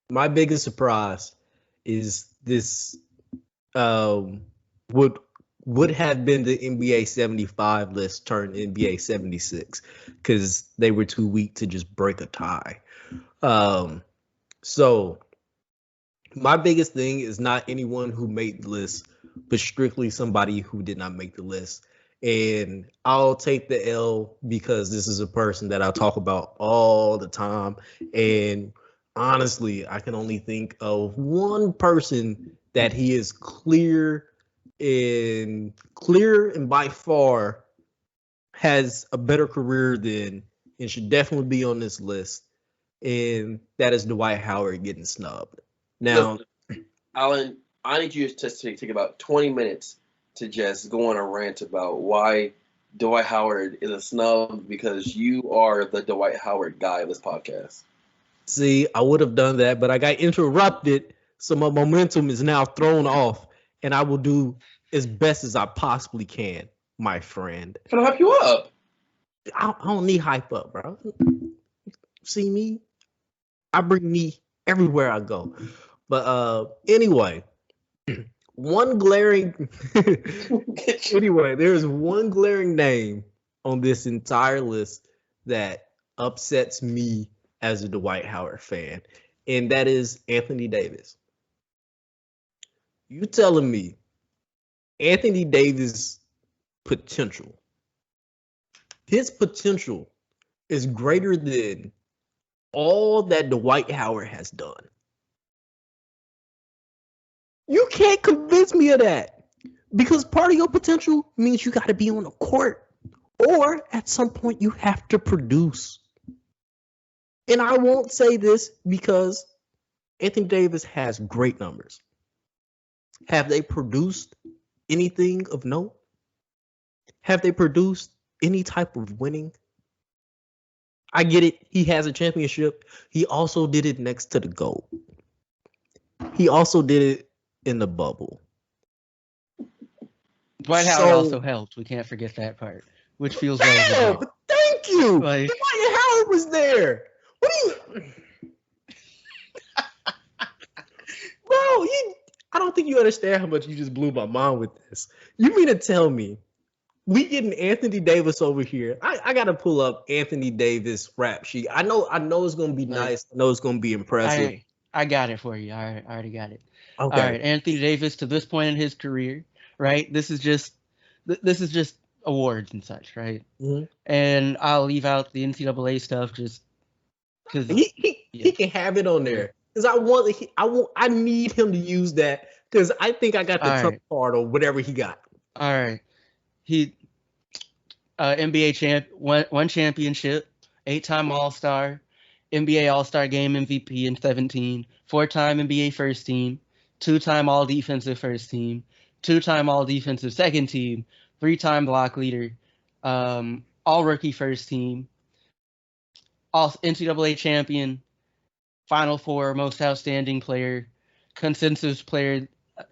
Speaker 3: biggest surprise is this would have been the NBA 75 list turned NBA 76 because they were too weak to just break a tie. So my biggest thing is not anyone who made the list, but strictly somebody who did not make the list. And I'll take the L because this is a person that I talk about all the time. And honestly, I can only think of one person that he is clear and by far has a better career than and should definitely be on this list. And that is Dwight Howard getting snubbed. Now,
Speaker 2: Alan, I need you to take about 20 minutes to just go on a rant about why Dwight Howard is a snub because you are the Dwight Howard guy of this podcast.
Speaker 3: See, I would have done that, but I got interrupted, so my momentum is now thrown off, and I will do as best as I possibly can, my friend.
Speaker 2: Can I hype you up?
Speaker 3: I don't need hype up, bro. See me? I bring me everywhere I go. But anyway, there's one glaring name on this entire list that upsets me as a Dwight Howard fan, and that is Anthony Davis. You telling me Anthony Davis' potential, his potential is greater than all that Dwight Howard has done? You can't convince me of that because part of your potential means you got to be on the court or at some point you have to produce. And I won't say this because Anthony Davis has great numbers. Have they produced anything of note? Have they produced any type of winning? I get it. He has a championship. He also did it next to the GOAT. He also did it in the bubble.
Speaker 1: Dwight Howard also helped. We can't forget that part, which feels
Speaker 3: well. But thank you.
Speaker 1: Like,
Speaker 3: Dwight Howard was there. What do you, bro? I don't think you understand how much you just blew my mind with this. You mean to tell me we getting Anthony Davis over here? I gotta pull up Anthony Davis rap sheet. I know it's gonna be nice. I know it's gonna be impressive.
Speaker 1: I got it for you. I already got it.
Speaker 3: Okay.
Speaker 1: All right, Anthony Davis to this point in his career, right? This is just awards and such, right?
Speaker 3: Mm-hmm.
Speaker 1: And I'll leave out the NCAA stuff just because
Speaker 3: he can have it on there. Because I need him to use that because I think I got the trump card or whatever he got.
Speaker 1: All right, he NBA champ, one championship, 8-time All-Star, NBA All-Star Game MVP in 2017, 4-time NBA First Team, 2-time All-Defensive First Team, 2-time All-Defensive Second Team, 3-time block leader, All-Rookie First Team, All NCAA champion, Final Four Most Outstanding Player, Consensus Player,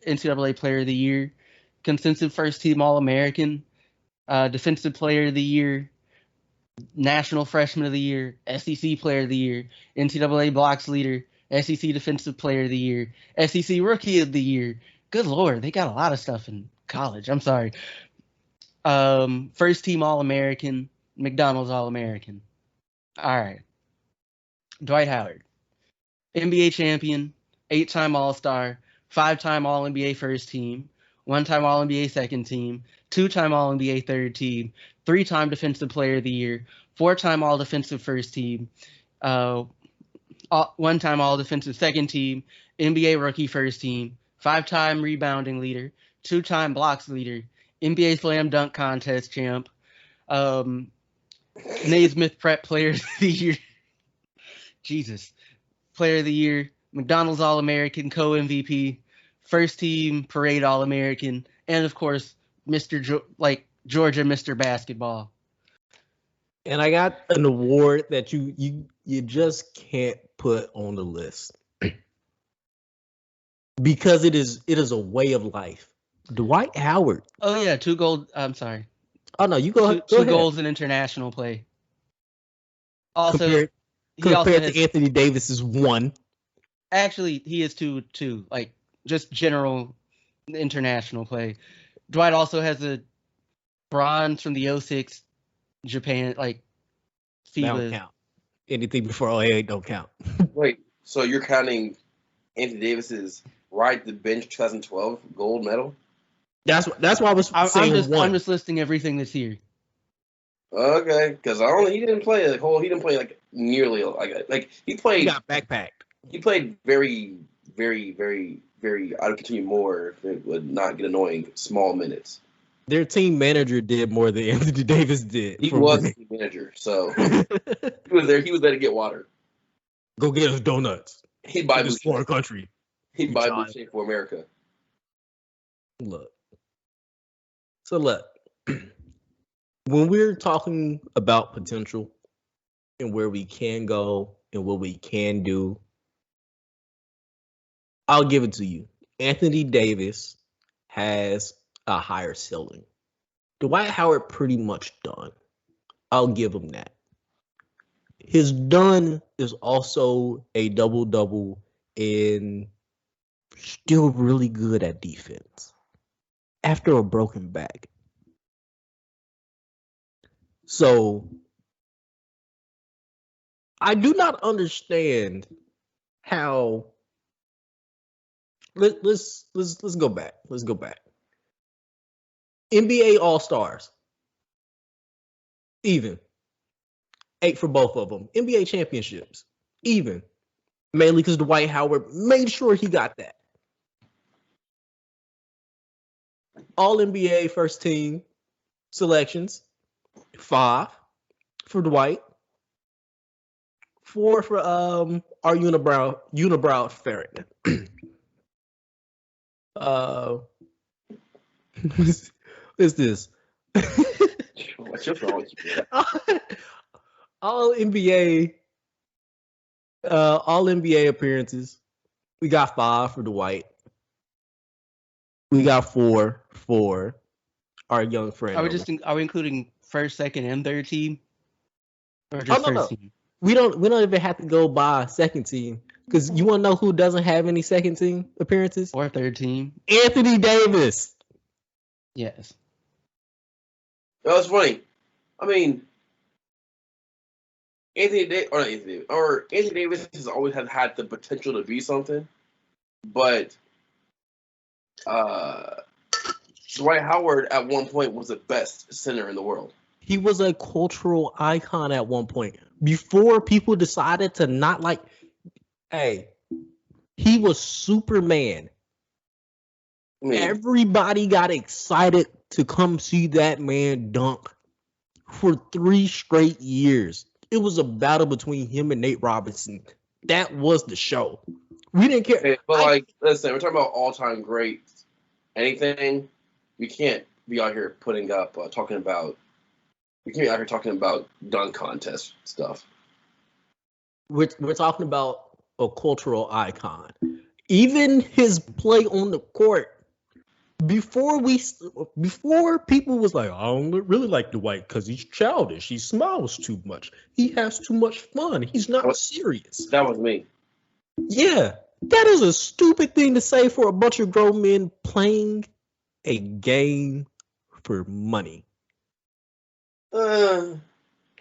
Speaker 1: NCAA Player of the Year, Consensus First Team All-American, Defensive Player of the Year, National Freshman of the Year, SEC Player of the Year, NCAA Blocks Leader, SEC Defensive Player of the Year, SEC Rookie of the Year. Good Lord, they got a lot of stuff in college. I'm sorry. First Team All-American, McDonald's All-American. All right. Dwight Howard, NBA champion, 8-time All-Star, 5-time All-NBA First Team, 1-time All-NBA Second Team, 2-time All-NBA Third Team, 3-time Defensive Player of the Year, 4-time All-Defensive First Team, 1-time All-Defensive Second Team, NBA Rookie First Team, 5-time Rebounding Leader, 2-time Blocks Leader, NBA Slam Dunk Contest Champ, Naismith Prep Player of the Year, Jesus, Player of the Year, McDonald's All-American Co-MVP, First Team Parade All-American, and of course, Georgia Mr. Basketball.
Speaker 3: And I got an award that you just can't put on the list because it is a way of life. Dwight Howard.
Speaker 1: Oh yeah, 2 gold. I'm sorry.
Speaker 3: Oh no, you go ahead.
Speaker 1: 2 goals in international play. Also,
Speaker 3: compared to Anthony Davis's 1.
Speaker 1: Actually, he is 2, like just general international play. Dwight also has a bronze from the 06 Japan, like FIBA.
Speaker 3: That don't count. Anything before 08 don't count.
Speaker 2: Wait, so you're counting Anthony Davis's ride the bench 2012 gold medal?
Speaker 3: That's why I was saying
Speaker 1: I'm just listing everything that's here.
Speaker 2: Okay, because he didn't play like nearly like he played.
Speaker 3: He got backpacked.
Speaker 2: He played very, very, very, very. I would continue more if it would not get annoying. Small minutes.
Speaker 3: Their team manager did more than Anthony Davis did.
Speaker 2: He was the team manager, so he was there. He was there to get water.
Speaker 3: Go get us donuts.
Speaker 2: He'd buy
Speaker 3: this foreign country.
Speaker 2: He'd buy milkshake for America.
Speaker 3: Look. So look, when we're talking about potential and where we can go and what we can do, I'll give it to you. Anthony Davis has a higher ceiling. Dwight Howard pretty much done. I'll give him that. His done is also a double-double and still really good at defense after a broken back. So I do not understand how. Let's go back. Let's go back. NBA All-Stars. Even. 8 for both of them. NBA championships. Even. Mainly because Dwight Howard made sure he got that. All NBA first team selections. 5 for Dwight. 4 for our unibrow ferret. What's this?
Speaker 2: What's your fault?
Speaker 3: All NBA appearances. We got 5 for Dwight. We got 4 for our young friend.
Speaker 1: Are we including first, second, and third team, or just first team?
Speaker 3: We don't even have to go by second team, because you want to know who doesn't have any second team appearances
Speaker 1: or third team?
Speaker 3: Anthony Davis.
Speaker 1: Yes.
Speaker 2: That's funny. I mean, Anthony Davis has always had the potential to be something, but Dwight Howard at one point was the best center in the world.
Speaker 3: He was a cultural icon at one point. Before people decided to not like, hey, he was Superman. Everybody got excited to come see that man dunk for 3 straight years. It was a battle between him and Nate Robinson. That was the show. We didn't care.
Speaker 2: Hey, but listen, we're talking about all-time greats. Anything, we can't be out here talking about dunk contest stuff.
Speaker 3: We're talking about a cultural icon. Even his play on the court. Before people was like, I don't really like Dwight because he's childish. He smiles too much. He has too much fun. He's not serious.
Speaker 2: That was me.
Speaker 3: Yeah, that is a stupid thing to say for a bunch of grown men playing a game for money. It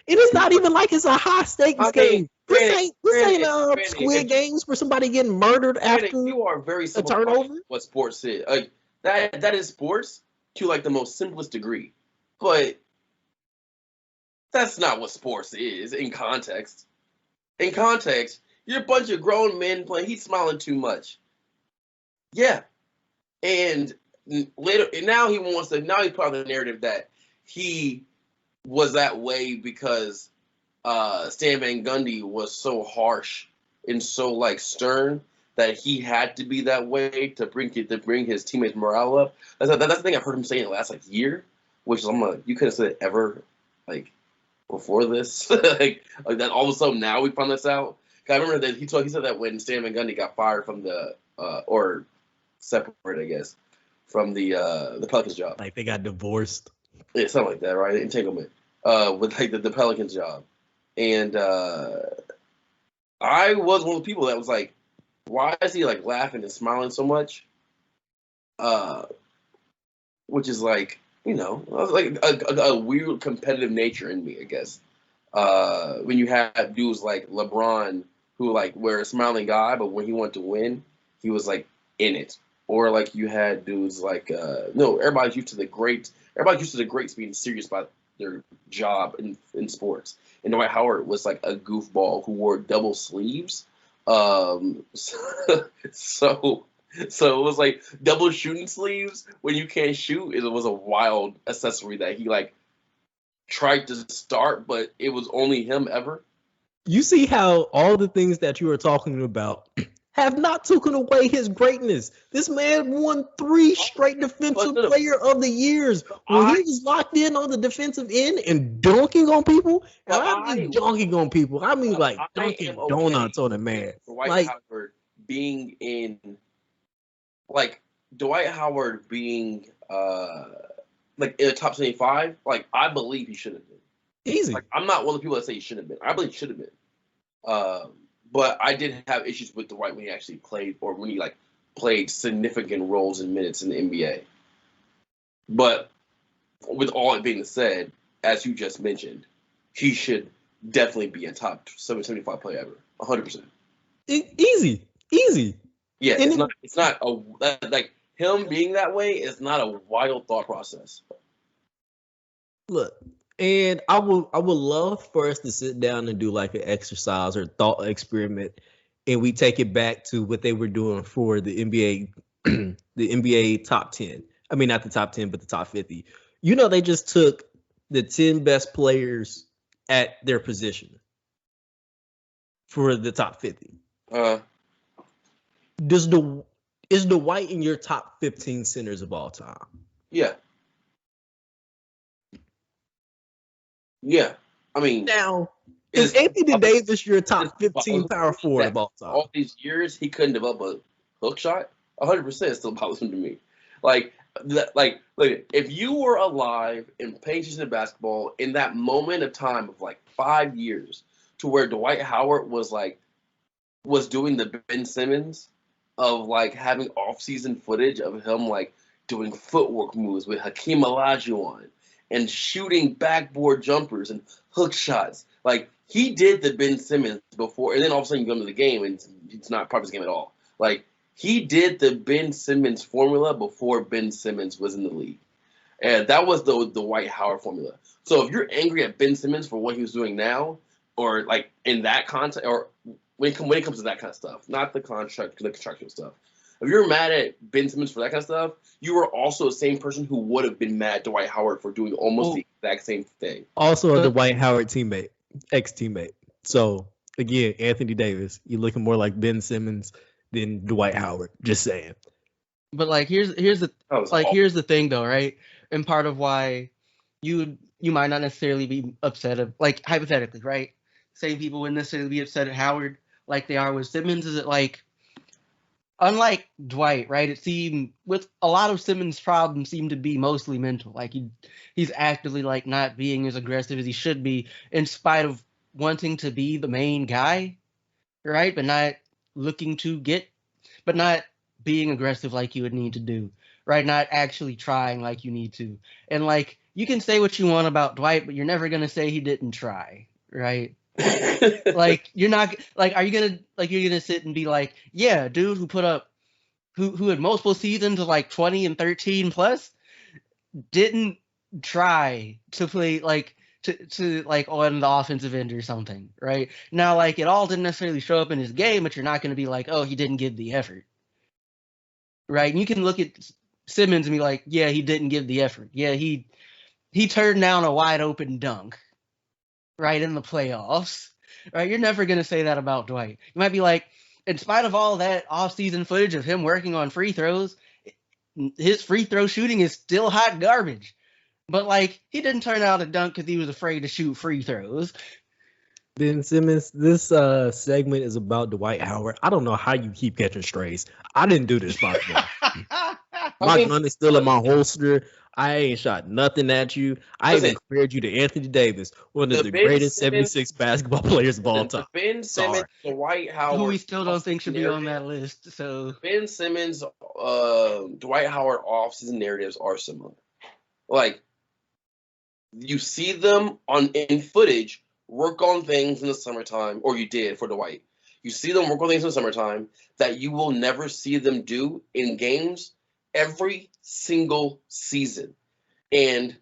Speaker 3: is not even like it's a high stakes game. This ain't Squid Games where somebody getting murdered after
Speaker 2: you are very
Speaker 3: a turnover.
Speaker 2: What sports is that is sports to like the most simplest degree, but that's not what sports is in context. In context, you're a bunch of grown men playing. He's smiling too much. Yeah, and later, and now he wants to. Now he's part of the narrative that he was that way because Stan Van Gundy was so harsh and so like stern that he had to be that way to bring his teammates' morale up. That's the thing I've heard him say in the last like year, which is I'm like, you could have said it ever like before this, like that. All of a sudden now we found this out. I remember that he said that when Stan Van Gundy got fired from the or separated, I guess, from the Pelicans job.
Speaker 3: Like they got divorced.
Speaker 2: Yeah, something like that, right? Entanglement with like the Pelicans job, and I was one of the people that was like, why is he like laughing and smiling so much? Which is like, like a weird competitive nature in me, I guess. When you have dudes like LeBron who like were a smiling guy, but when he wanted to win, he was like in it. Or like you had dudes like everybody's used to the greats being serious about their job in sports. And Dwight Howard was like a goofball who wore double sleeves. So it was like double shooting sleeves when you can't shoot. It was a wild accessory that he like tried to start, but it was only him ever.
Speaker 3: You see how all the things that you are talking about have not taken away his greatness. This man won 3 straight defensive player of the years when he was locked in on the defensive end and dunking on people. And I mean dunking on people. I mean like dunking donuts on a man.
Speaker 2: Dwight Howard being in like Dwight Howard being like in the top 75, like I believe he should have been.
Speaker 3: Easy.
Speaker 2: Like, I'm not one of the people that say he shouldn't have been. I believe he should have been. But I did have issues with Dwight when he actually played, or when he like played significant roles and minutes in the NBA. But with all it being said, as you just mentioned, he should definitely be a top 75 player ever, 100%.
Speaker 3: Easy.
Speaker 2: Yeah, it's not like him being that way is not a wild thought process.
Speaker 3: Look. And I would love for us to sit down and do like an exercise or thought experiment, and we take it back to what they were doing for the NBA, the NBA top 10. I mean, not the top 10, but the top 50. They just took the 10 best players at their position for the top 50. Is Dwight in your top 15 centers of all time?
Speaker 2: Yeah. Yeah. I mean,
Speaker 3: now is Anthony Davis your top 15 power forward of all time?
Speaker 2: All these years he couldn't develop a hook shot. 100% still bothers him to me. Like if you were alive and paying attention to basketball in that moment of time of like 5 years to where Dwight Howard was doing the Ben Simmons of like having off-season footage of him like doing footwork moves with Hakeem Olajuwon and shooting backboard jumpers and hook shots. Like, he did the Ben Simmons before, and then all of a sudden you go into the game and it's not part of his game at all. Like, he did the Ben Simmons formula before Ben Simmons was in the league. And that was the Dwight Howard formula. So if you're angry at Ben Simmons for what he was doing now, or like in that context, or when it comes to that kind of stuff, not the contractual stuff. If you're mad at Ben Simmons for that kind of stuff, you are also the same person who would have been mad at Dwight Howard for doing almost the exact same thing.
Speaker 3: Also a Dwight Howard teammate, ex-teammate. So, again, Anthony Davis, you're looking more like Ben Simmons than Dwight Howard. Just saying.
Speaker 1: But like here's the thing though, right? And part of why you might not necessarily be upset of, like, hypothetically, right? Same people wouldn't necessarily be upset at Howard like they are with Simmons. Is it like, unlike Dwight, right? It seemed with a lot of Simmons' problems seem to be mostly mental. Like he's actively like not being as aggressive as he should be, in spite of wanting to be the main guy, right? But not not being aggressive like you would need to do, right? Not actually trying like you need to. And like, you can say what you want about Dwight, but you're never gonna say he didn't try, right? Like, you're not like, you're gonna sit and be like, yeah, dude who had multiple seasons of like 20 and 13 plus didn't try to play like to like on the offensive end or something, right? Now, like, it all didn't necessarily show up in his game, but you're not gonna be like, oh, he didn't give the effort, right? And you can look at Simmons and be like, yeah, he didn't give the effort. Yeah, he turned down a wide open dunk, right, in the playoffs, right? You're never going to say that about Dwight. You might be like, in spite of all that off-season footage of him working on free throws, his free throw shooting is still hot garbage. But, like, he didn't turn out a dunk because he was afraid to shoot free throws.
Speaker 3: Ben Simmons, this segment is about Dwight Howard. I don't know how you keep catching strays. I didn't do this, by the way. My gun is still in my holster. I ain't shot nothing at you. I even compared you to Anthony Davis, one of the greatest 76 basketball players of all time.
Speaker 2: Ben Simmons, Dwight Howard,
Speaker 1: who we still don't think should be on that list. So
Speaker 2: Ben Simmons, Dwight Howard off-season narratives are similar. Like, you see them in footage work on things in the summertime, or you did for Dwight. You see them work on things in the summertime that you will never see them do in games every single season. And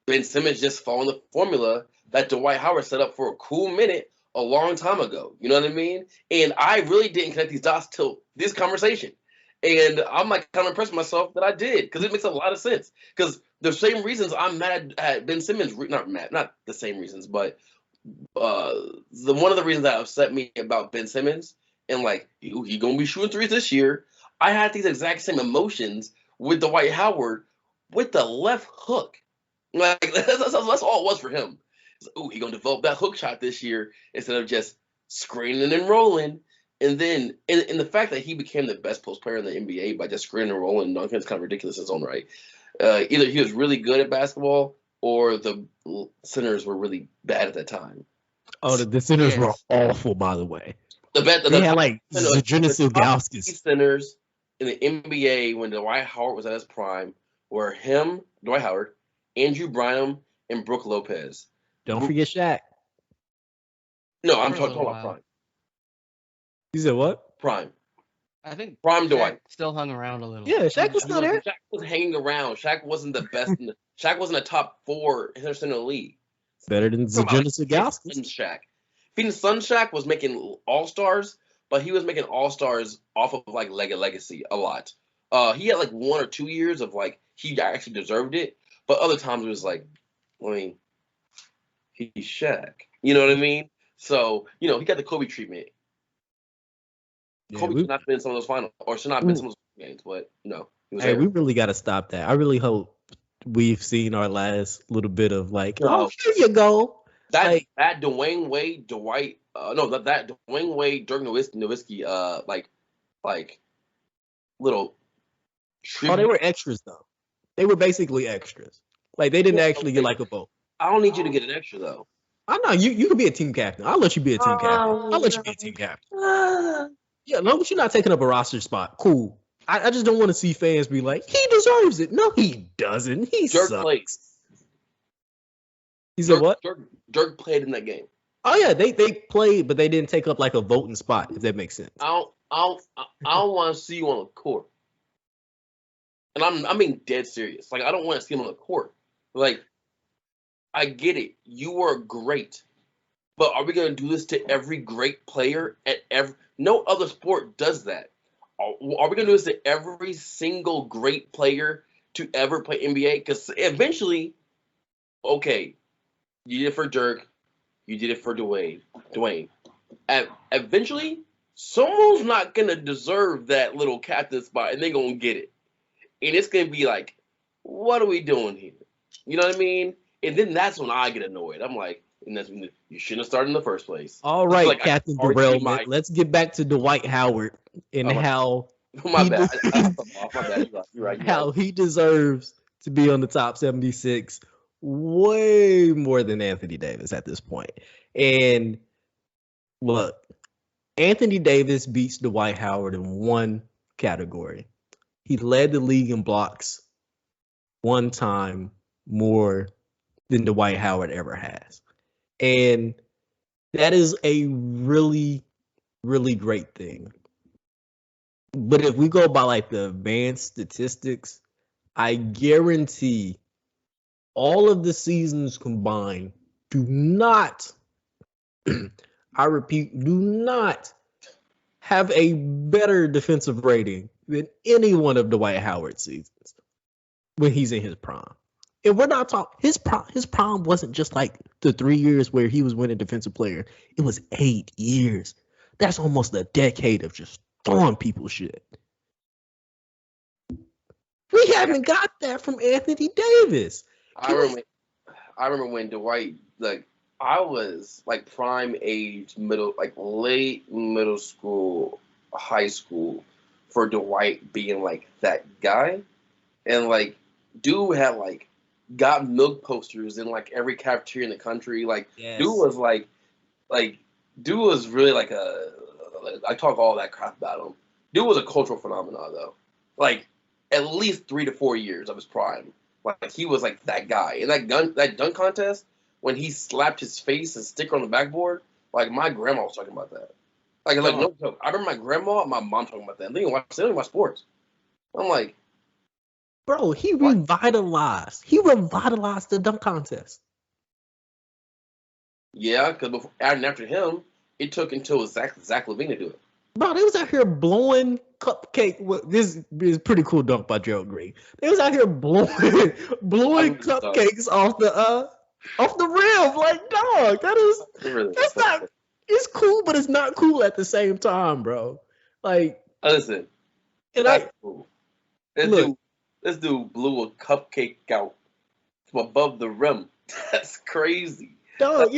Speaker 2: Ben Simmons just following the formula that Dwight Howard set up for a cool minute a long time ago. You know what I mean? And I really didn't connect these dots till this conversation. And I'm like kind of impressed with myself that I did, because it makes a lot of sense. Because the same reasons I'm mad at Ben Simmons, not the same reasons, but one of the reasons that upset me about Ben Simmons, and like, he gonna be shooting threes this year, I had these exact same emotions with Dwight Howard with the left hook. Like, that's all it was for him. He gonna develop that hook shot this year instead of just screening and rolling. And then, and the fact that he became the best post player in the NBA by just screening and rolling and dunking is kind of ridiculous in his own right. Either he was really good at basketball, or the centers were really bad at that time.
Speaker 3: Oh, the centers were awful, by the way.
Speaker 2: They
Speaker 3: had like Zydrunas
Speaker 2: centers in the NBA when Dwight Howard was at his prime were him, Dwight Howard, Andrew Bynum, and Brook Lopez.
Speaker 3: Don't forget Shaq.
Speaker 2: No, I'm talking about prime.
Speaker 3: You said what?
Speaker 2: Prime.
Speaker 1: I think
Speaker 2: prime
Speaker 1: Shaq
Speaker 2: Dwight
Speaker 1: still hung around a little.
Speaker 3: Yeah, Shaq was still there.
Speaker 2: Shaq was hanging around. Shaq wasn't the best. Shaq wasn't a top 4 center in the league.
Speaker 3: Better than Zydrunas.
Speaker 2: Shaq. Phoenix Suns Shaq was making all-stars, but he was making all-stars off of like legacy a lot. He had like 1 or 2 years of like he actually deserved it, but other times it was like, I mean, he's Shaq. You know what I mean? So, he got the Kobe treatment. Yeah, Kobe should not have been in some of those finals, or should not have been in some of those games, but no.
Speaker 3: Hey, we really got to stop that. I really hope we've seen our last little bit of like, oh, here you go.
Speaker 2: That Dwayne Wade, Dwight, that Dwayne Wade, Dirk Nowitzki, like little.
Speaker 3: Oh, they were extras though. They were basically extras. Like they didn't actually get like a vote.
Speaker 2: I don't need you to get an extra though.
Speaker 3: I know you can be a team captain. I'll let you be a team captain. I'll let you be a team captain. Yeah, as long as you're not taking up a roster spot, cool. I just don't want to see fans be like, he deserves it. No, he doesn't. He sucks.
Speaker 2: Played.
Speaker 3: He said what?
Speaker 2: Dirk played in that game.
Speaker 3: Oh yeah, they played, but they didn't take up like a voting spot. If that makes sense.
Speaker 2: I don't want to see you on the court. And I'm being dead serious. Like I don't want to see him on the court. Like I get it. You were great. But are we going to do this to every great player at every? No other sport does that. Are we going to do this to every single great player to ever play NBA? Because eventually, okay, you did it for Dirk, you did it for Dwayne. Eventually, someone's not going to deserve that little captain spot, and they're going to get it. And it's going to be like, what are we doing here? You know what I mean? And then that's when I get annoyed. I'm like, and that's when you shouldn't have started in the first place.
Speaker 3: All right, like, Captain Derailment. Let's get back to Dwight Howard and how
Speaker 2: my bad. You're right.
Speaker 3: How he deserves to be on the top 76 way more than Anthony Davis at this point. And look, Anthony Davis beats Dwight Howard in one category. He led the league in blocks one time more than Dwight Howard ever has. And that is a really, really great thing. But if we go by like the advanced statistics, I guarantee all of the seasons combined do not, I repeat, do not have a better defensive rating than any one of Dwight Howard's seasons when he's in his prime. And we're not talking, his prime wasn't just like the 3 years where he was winning defensive player. It was 8 years. That's almost a decade of just throwing people shit. We haven't got that from Anthony Davis.
Speaker 2: I remember when Dwight, like, I was like prime age, late middle school, high school for Dwight being like that guy. And like, dude had like, got milk posters in like every cafeteria in the country. Like, yes. Dude was really like I talk all that crap about him. Dude was a cultural phenomenon though. Like at least 3 to 4 years of his prime. Like he was like that guy. And that dunk contest, when he slapped his face and sticker on the backboard, like my grandma was talking about that. Like no joke. I remember my grandma and my mom talking about that. And they didn't watch sports. I'm like,
Speaker 3: bro, he revitalized the dunk contest.
Speaker 2: Yeah, because after him, it took until Zach LaVine to do it.
Speaker 3: Bro, they was out here blowing cupcake. Well, this is pretty cool dunk by Gerald Green. They was out here blowing cupcakes off the rim. Like, dog, that's not. It's cool, but it's not cool at the same time, bro. Like,
Speaker 2: listen,
Speaker 3: and
Speaker 2: cool. This dude blew a cupcake out from above the rim. That's crazy.
Speaker 3: Dog,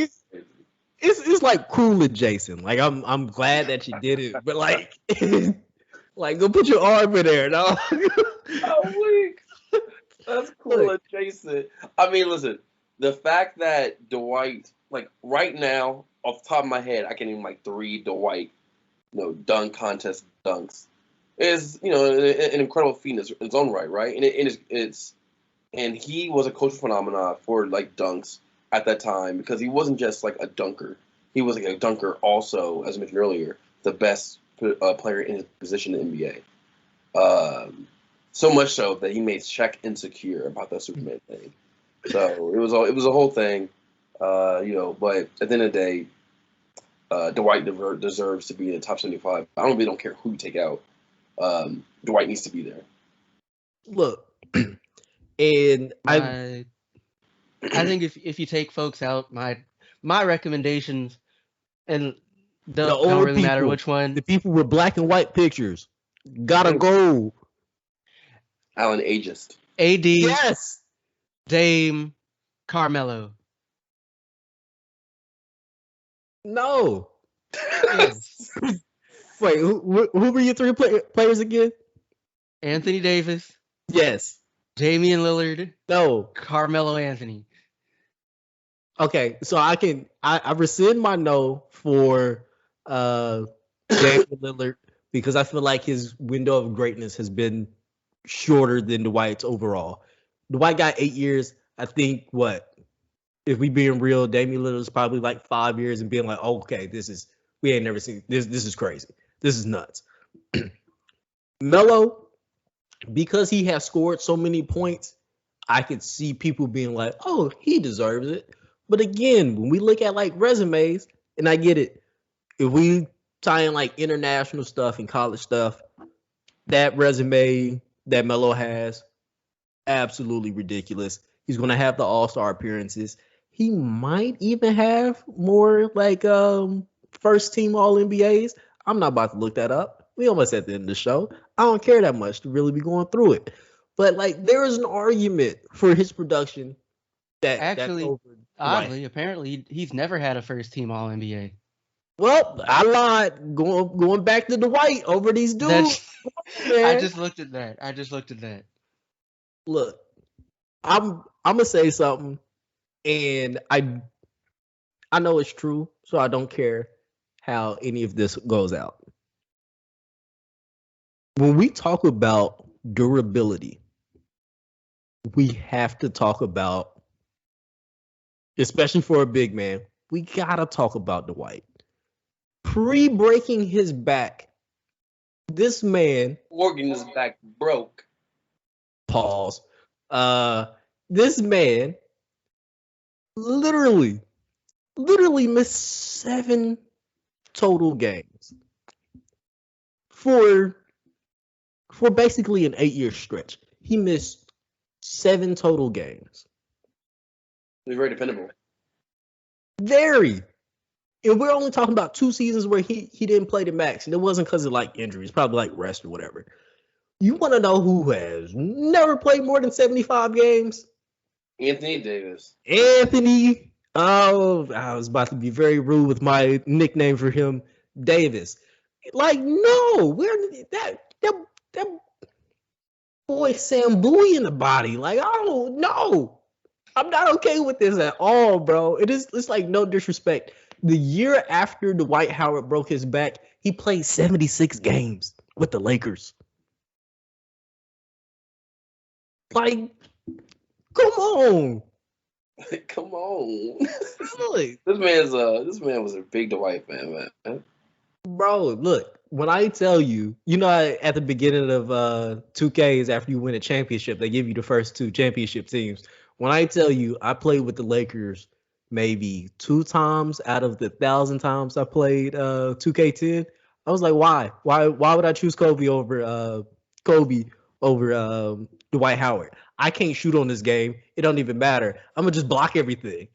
Speaker 3: it's like cool adjacent. Like I'm glad that you did it, but like like go put your arm in there, dog.
Speaker 2: I'm weak. That's cool adjacent. I mean, listen, the fact that Dwight, like right now, off the top of my head, I can name like 3 Dwight, dunk contest dunks. Is an incredible feat in its own right? And he was a cultural phenomenon for like dunks at that time because he wasn't just like a dunker. He was like a dunker also, as I mentioned earlier, the best player in his position in the NBA. So much so that he made Shaq insecure about that Superman thing. So it was a whole thing, But at the end of the day, Dwight deserves to be in the top 75. I don't care who you take out. Dwight needs to be there.
Speaker 3: Look, and
Speaker 1: I think if you take folks out, my recommendations, and don't really matter which one.
Speaker 3: The people with black and white pictures gotta go.
Speaker 2: Allen ageist.
Speaker 1: AD,
Speaker 3: Yes.
Speaker 1: Dame, Carmelo.
Speaker 3: No.
Speaker 1: Yes.
Speaker 3: Wait, who were your three players again?
Speaker 1: Anthony Davis,
Speaker 3: Yes.
Speaker 1: Damian Lillard,
Speaker 3: No.
Speaker 1: Carmelo Anthony.
Speaker 3: Okay, so I rescind my no for Damian Lillard because I feel like his window of greatness has been shorter than Dwight's overall. Dwight got 8 years. I think if we being real, Damian Lillard's probably like 5 years and being like, oh, okay, we ain't never seen this. This is crazy. This is nuts. Melo, because he has scored so many points, I could see people being like, oh, he deserves it. But again, when we look at like resumes, and I get it, if we tie in like international stuff and college stuff, that resume that Melo has, absolutely ridiculous. He's going to have the All-Star appearances. He might even have more like first team All-NBAs. I'm not about to look that up. We almost at the end of the show. I don't care that much to really be going through it. But like there is an argument for his production that
Speaker 1: Actually,
Speaker 3: that's over
Speaker 1: oddly, apparently he's never had a first team All NBA.
Speaker 3: Well, I lied. Going back to Dwight over these dudes.
Speaker 1: I just looked at that.
Speaker 3: Look, I'm gonna say something, and I know it's true, so I don't care how any of this goes out. When we talk about durability, we have to talk about, especially for a big man, we gotta talk about Dwight. Pre-breaking his back, this man
Speaker 2: organ his back broke.
Speaker 3: Pause. This man literally missed 7 total games for basically an 8-year stretch. He missed 7 total games.
Speaker 2: He's very dependable.
Speaker 3: Very. And we're only talking about 2 seasons where he didn't play the max, and it wasn't because of like injuries, probably like rest or whatever. You want to know who has never played more than 75 games?
Speaker 2: Anthony Davis.
Speaker 3: Anthony. Oh, I was about to be very rude with my nickname for him, Davis. Like, no, we're that boy Sam Bowie in the body. Like, oh no, I'm not okay with this at all, bro. It's like no disrespect. The year after Dwight Howard broke his back, he played 76 games with the Lakers. Like, come on.
Speaker 2: Come on.
Speaker 3: Really?
Speaker 2: This man was a big Dwight fan, man.
Speaker 3: Bro, look, when I tell you, at the beginning of 2Ks, after you win a championship, they give you the first 2 championship teams. When I tell you I played with the Lakers maybe 2 times out of the 1,000 times I played 2K10, I was like, why? Why would I choose Kobe over Dwight Howard? I can't shoot on this game. It don't even matter. I'm gonna just block everything.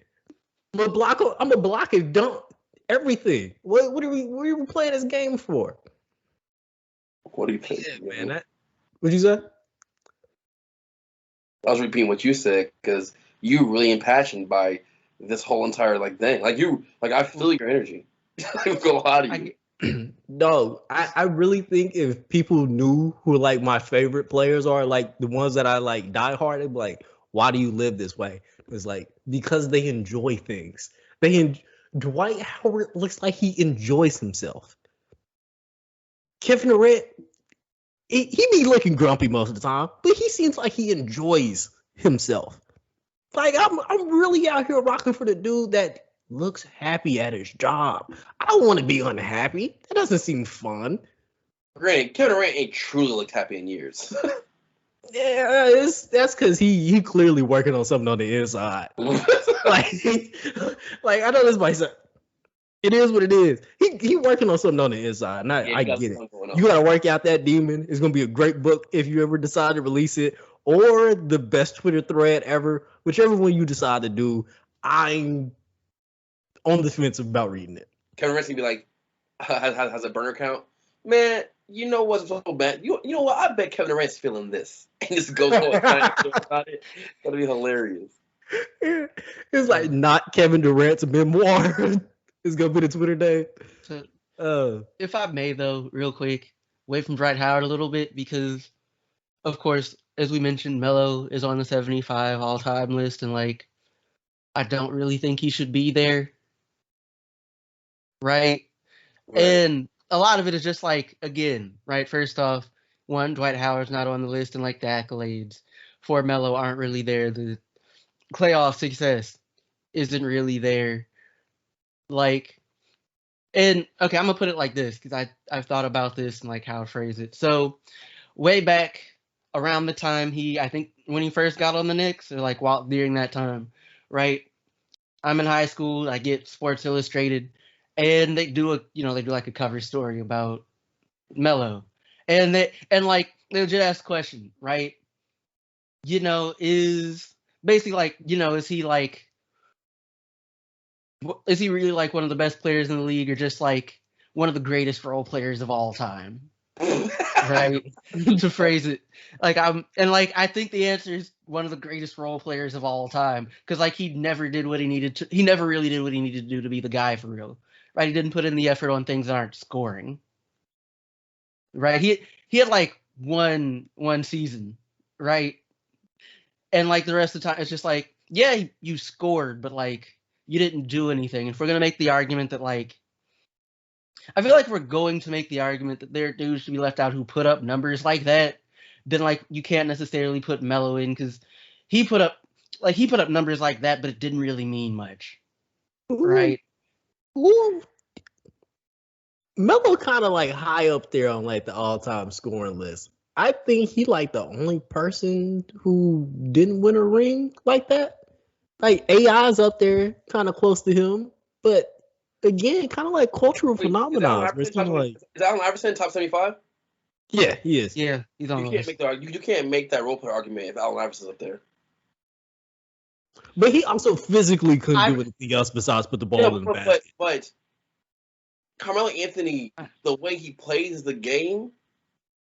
Speaker 3: I'm gonna block and dunk everything. What are we playing this game for?
Speaker 2: What are you playing?
Speaker 3: Yeah, man. What'd you say?
Speaker 2: I was repeating what you said because you really impassioned by this whole entire thing. I feel your energy. Go out of you.
Speaker 3: No, I really think if people knew who like my favorite players are, like the ones that I like die hard, they'd be like, why do you live this way? It's like, because they enjoy things. Dwight Howard looks like he enjoys himself. Kevin Durant, he be looking grumpy most of the time, but he seems like he enjoys himself. Like, I'm really out here rocking for the dude that looks happy at his job. I don't want to be unhappy. That doesn't seem fun.
Speaker 2: Granted, Kevin Durant ain't truly looked happy in years.
Speaker 3: Yeah, that's because he clearly working on something on the inside. like I know this might say it is what it is. He working on something on the inside. And I get it. You gotta work out that demon. It's gonna be a great book if you ever decide to release it, or the best Twitter thread ever. Whichever one you decide to do, I'm on the fence about reading it.
Speaker 2: Kevin Durant's gonna be like, has a burner count? Man, You know what's so bad? You know what? I bet Kevin Durant's feeling this and just goes all excited about it. That'll be hilarious.
Speaker 3: It's like not Kevin Durant's memoir. It's gonna be the Twitter day.
Speaker 1: So, if I may, though, real quick, away from Dwight Howard a little bit, because, of course, as we mentioned, Melo is on the 75 all-time list, and, like, I don't really think he should be there. Right? And a lot of it is just, like, again, right, first off, one, Dwight Howard's not on the list, and, like, the accolades for Melo aren't really there. The playoff success isn't really there. Like, and, okay, I'm going to put it like this, because I've thought about this and, like, how to phrase it. So, way back around the time I think, when he first got on the Knicks, or, like, during that time, right, I'm in high school, I get Sports Illustrated, and they do like a cover story about Melo, and they'll just ask a question, right? Is basically like, is he really like one of the best players in the league, or just like one of the greatest role players of all time? Right? To phrase it, I think the answer is one of the greatest role players of all time, because like he never really did what he needed to do to be the guy for real. Right? He didn't put in the effort on things that aren't scoring. Right? He had like one season, right? And like the rest of the time, it's just like, yeah, you scored, but like you didn't do anything. If we're gonna make the argument that like, I feel like we're going to make the argument that there are dudes should be left out who put up numbers like that, then like you can't necessarily put Melo in, because he put up numbers like that, but it didn't really mean much. Right?
Speaker 3: Ooh. Melo kind of like high up there on like the all-time scoring list. I think he like the only person who didn't win a ring like that. Like AI's up there, kind of close to him, but again, kind of like cultural phenomena.
Speaker 2: Is Allen Iverson top 75?
Speaker 3: Yeah, he is.
Speaker 1: Yeah, he's on the list.
Speaker 2: You can't make that role player argument if Allen Iverson's up there.
Speaker 3: But he also physically couldn't do anything else besides put the ball in the basket.
Speaker 2: But Carmelo Anthony, the way he plays the game,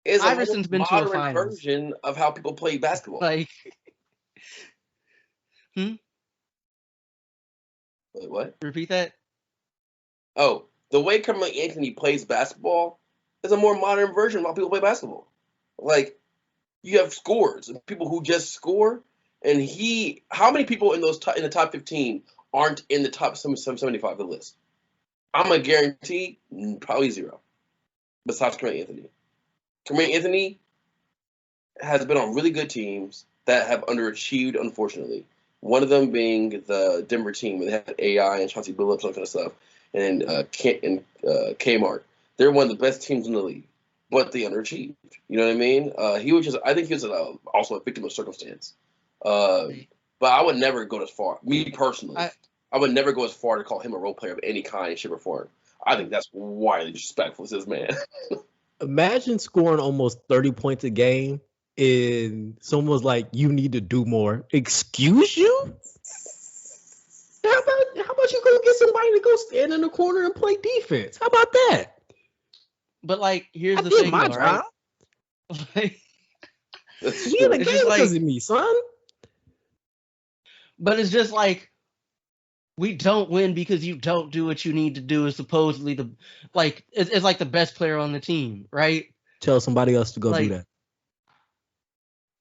Speaker 2: is
Speaker 1: Iverson's been to a
Speaker 2: modern version of how people play basketball.
Speaker 1: Like,
Speaker 2: Wait, what?
Speaker 1: Repeat that?
Speaker 2: Oh, the way Carmelo Anthony plays basketball is a more modern version of how people play basketball. Like, you have scores, people who just score, and how many people in the top 15 aren't in the top 75 of the list? I'm going to guarantee probably zero, besides Carmelo Anthony. Carmelo Anthony has been on really good teams that have underachieved, unfortunately. One of them being the Denver team, where they had AI and Chauncey Billups, that kind of stuff, and Kmart. They're one of the best teams in the league, but they underachieved. You know what I mean? I think he was also a victim of circumstance. But I would never go as far. Me personally, I would never go as far to call him a role player of any kind, shape, or form. I think that's widely disrespectful to this man.
Speaker 3: Imagine scoring almost 30 points a game and someone's like, you need to do more. Excuse you? How about you go get somebody to go stand in the corner and play defense? How about that?
Speaker 1: But like, here's the thing, though, right? Like,
Speaker 3: we in the game because of me, son.
Speaker 1: But it's just like, we don't win because you don't do what you need to do as supposedly it's like the best player on the team, right?
Speaker 3: Tell somebody else to go do that.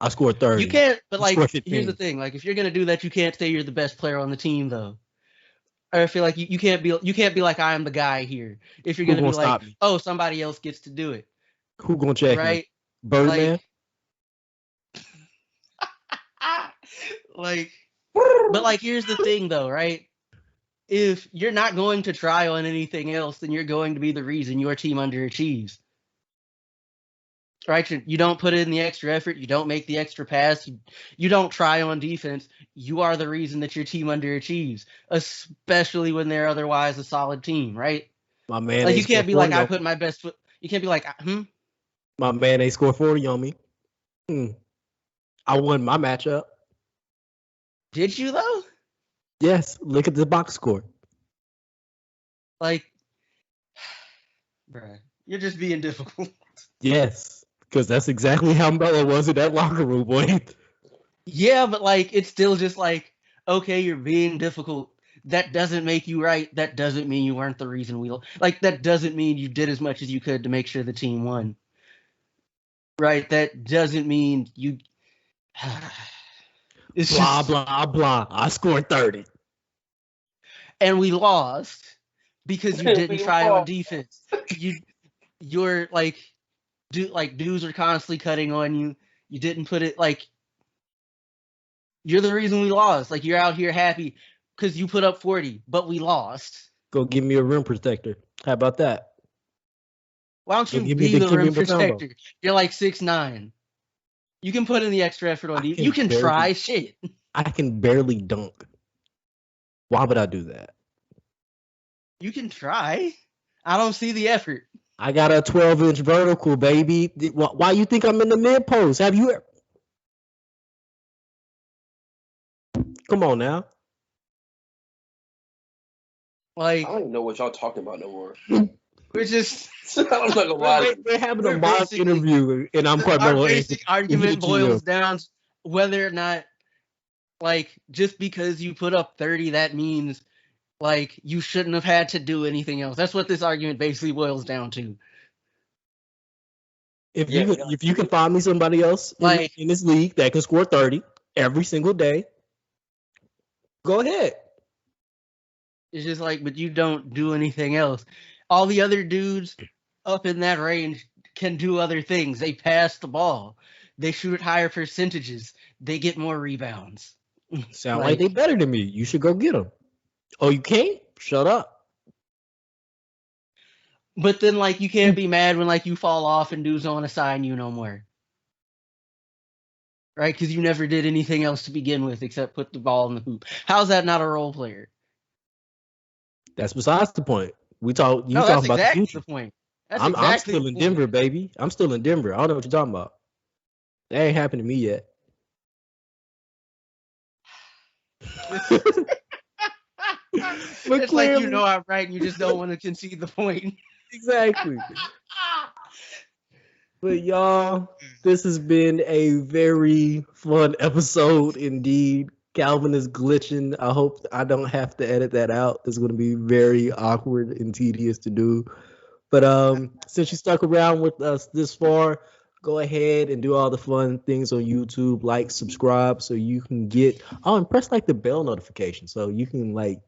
Speaker 3: I scored 30.
Speaker 1: You can't, but like, here's the thing. Like, if you're going to do that, you can't say you're the best player on the team, though. I feel like you can't be like, I am the guy here. If you're going to be like, oh, somebody else gets to do it.
Speaker 3: Who going to check
Speaker 1: right?
Speaker 3: me? Birdman?
Speaker 1: But like, here's the thing, though, right? If you're not going to try on anything else, then you're going to be the reason your team underachieves. Right? You don't put in the extra effort. You don't make the extra pass. You don't try on defense. You are the reason that your team underachieves, especially when they're otherwise a solid team, right?
Speaker 3: My man,
Speaker 1: like, you can't be like, I put my best foot. You can't be like,
Speaker 3: My man, they scored 40 on me. I won my matchup.
Speaker 1: Did you, though?
Speaker 3: Yes. Look at the box score.
Speaker 1: Like, bruh, you're just being difficult.
Speaker 3: Yes, because that's exactly how Melo was in that locker room, boy.
Speaker 1: Yeah, but like it's still just like, okay, you're being difficult. That doesn't make you right. That doesn't mean you weren't the reason we like. That doesn't mean you did as much as you could to make sure the team won. Right? That doesn't mean you. It's
Speaker 3: Blah,
Speaker 1: just,
Speaker 3: blah, blah. I scored 30.
Speaker 1: and we lost because you didn't
Speaker 2: We
Speaker 1: try on
Speaker 2: lost.
Speaker 1: defense. You're like, dudes are constantly cutting on you. You didn't put it like. You're the reason we lost. Like, you're out here happy because you put up 40, but we lost.
Speaker 3: Go give me a rim protector. How about that?
Speaker 1: Why don't
Speaker 3: Go
Speaker 1: you
Speaker 3: give me
Speaker 1: be the rim
Speaker 3: Dikembe Mutombo.
Speaker 1: protector? You're like 6'9". You can put in the extra effort on defense. You can
Speaker 3: barely-
Speaker 1: try shit.
Speaker 3: I can barely dunk. Why would I do that?
Speaker 1: You can try. I don't see the effort.
Speaker 3: I got a 12-inch vertical, baby. Why you think I'm in the mid post? Have you? Come on now.
Speaker 1: Like,
Speaker 2: I don't even know what y'all talking about no more.
Speaker 1: we're just.
Speaker 2: I'm not gonna lie.
Speaker 3: We're having
Speaker 1: we're
Speaker 3: a mock
Speaker 1: basically-
Speaker 3: interview, and I'm
Speaker 1: Our
Speaker 3: Carmelo.
Speaker 1: basic argument
Speaker 3: GM.
Speaker 1: boils down to whether or not, like, just because you put up 30, that means, like, you shouldn't have had to do anything else. That's what this argument basically boils down to.
Speaker 3: If
Speaker 2: Yeah.
Speaker 3: you can find me somebody else
Speaker 1: Like-
Speaker 3: in this league that can score 30 every single day, go ahead.
Speaker 1: It's just like, but you don't do anything else. All the other dudes up in that range can do other things. They pass the ball. They shoot higher percentages. They get more rebounds.
Speaker 3: Sound like they better than me. You should go get them. Oh, you can't? Shut up.
Speaker 1: But then, like, you can't be mad when, like, you fall off and dudes don't want to sign you no more. Right? Because you never did anything else to begin with except put the ball in the hoop. How's that not a role player?
Speaker 3: That's besides the point. You talking
Speaker 1: That's
Speaker 3: about
Speaker 1: exactly
Speaker 3: the future.
Speaker 1: the point. That's
Speaker 3: I'm
Speaker 1: exactly
Speaker 3: still
Speaker 1: the
Speaker 3: in
Speaker 1: point.
Speaker 3: Denver, baby. I'm still in Denver. I don't know what you're talking about. That ain't happened to me yet.
Speaker 1: It's like, you know I'm right and you just don't want to concede the point.
Speaker 3: Exactly. But y'all, this has been a very fun episode indeed. Calvin is glitching. I hope I don't have to edit that out. It's going to be very awkward and tedious to do. But since you stuck around with us this far, go ahead and do all the fun things on YouTube, like, subscribe, so you can get and press like the bell notification so you can like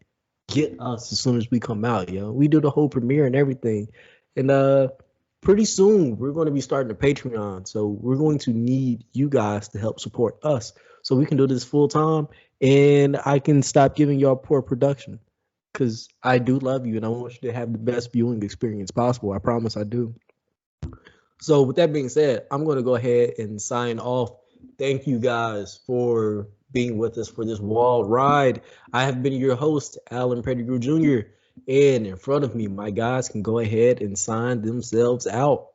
Speaker 3: get us as soon as we come out. We do the whole premiere and everything, and pretty soon we're going to be starting a Patreon, so we're going to need you guys to help support us so we can do this full time and I can stop giving y'all poor production. Because I do love you and I want you to have the best viewing experience possible. I promise I do. So with that being said, I'm going to go ahead and sign off. Thank you guys for being with us for this wild ride. I have been your host, Alan Pettigrew Jr. And in front of me, my guys can go ahead and sign themselves out.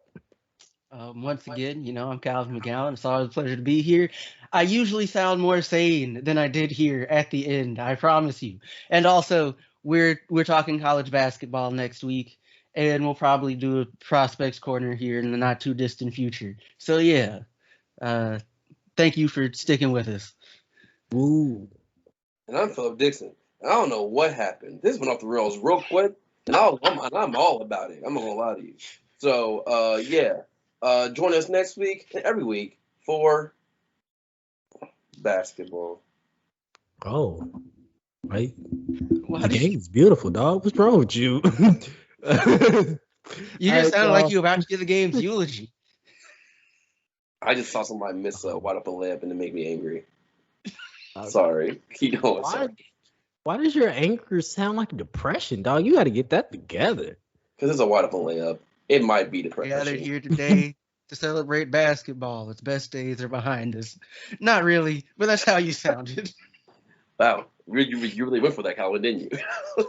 Speaker 1: Once again, I'm Calvin McGowan. It's always a pleasure to be here. I usually sound more sane than I did here at the end, I promise you. And also, we're talking college basketball next week, and we'll probably do a prospects corner here in the not too distant future. So yeah, thank you for sticking with us.
Speaker 3: Ooh.
Speaker 2: And I'm Philip Dixon. I don't know what happened. This went off the rails real quick, and I'm all about it. I'm not gonna lie to you. So join us next week and every week for basketball.
Speaker 3: Oh, right.
Speaker 1: What?
Speaker 3: The game is beautiful, dog. What's wrong with you?
Speaker 1: You just sounded like you were about to give the game's eulogy.
Speaker 2: I just saw somebody miss a wide open layup and it made me angry. Sorry. Keep going. Sorry.
Speaker 3: Why does your anger sound like depression, dog? You got to get that together.
Speaker 2: Because it's a wide open layup. It might be
Speaker 1: We
Speaker 2: depression.
Speaker 1: gathered here today to celebrate basketball. Its best days are behind us. Not really, but that's how you sounded.
Speaker 2: Wow. You really went for that, Calvin, didn't you?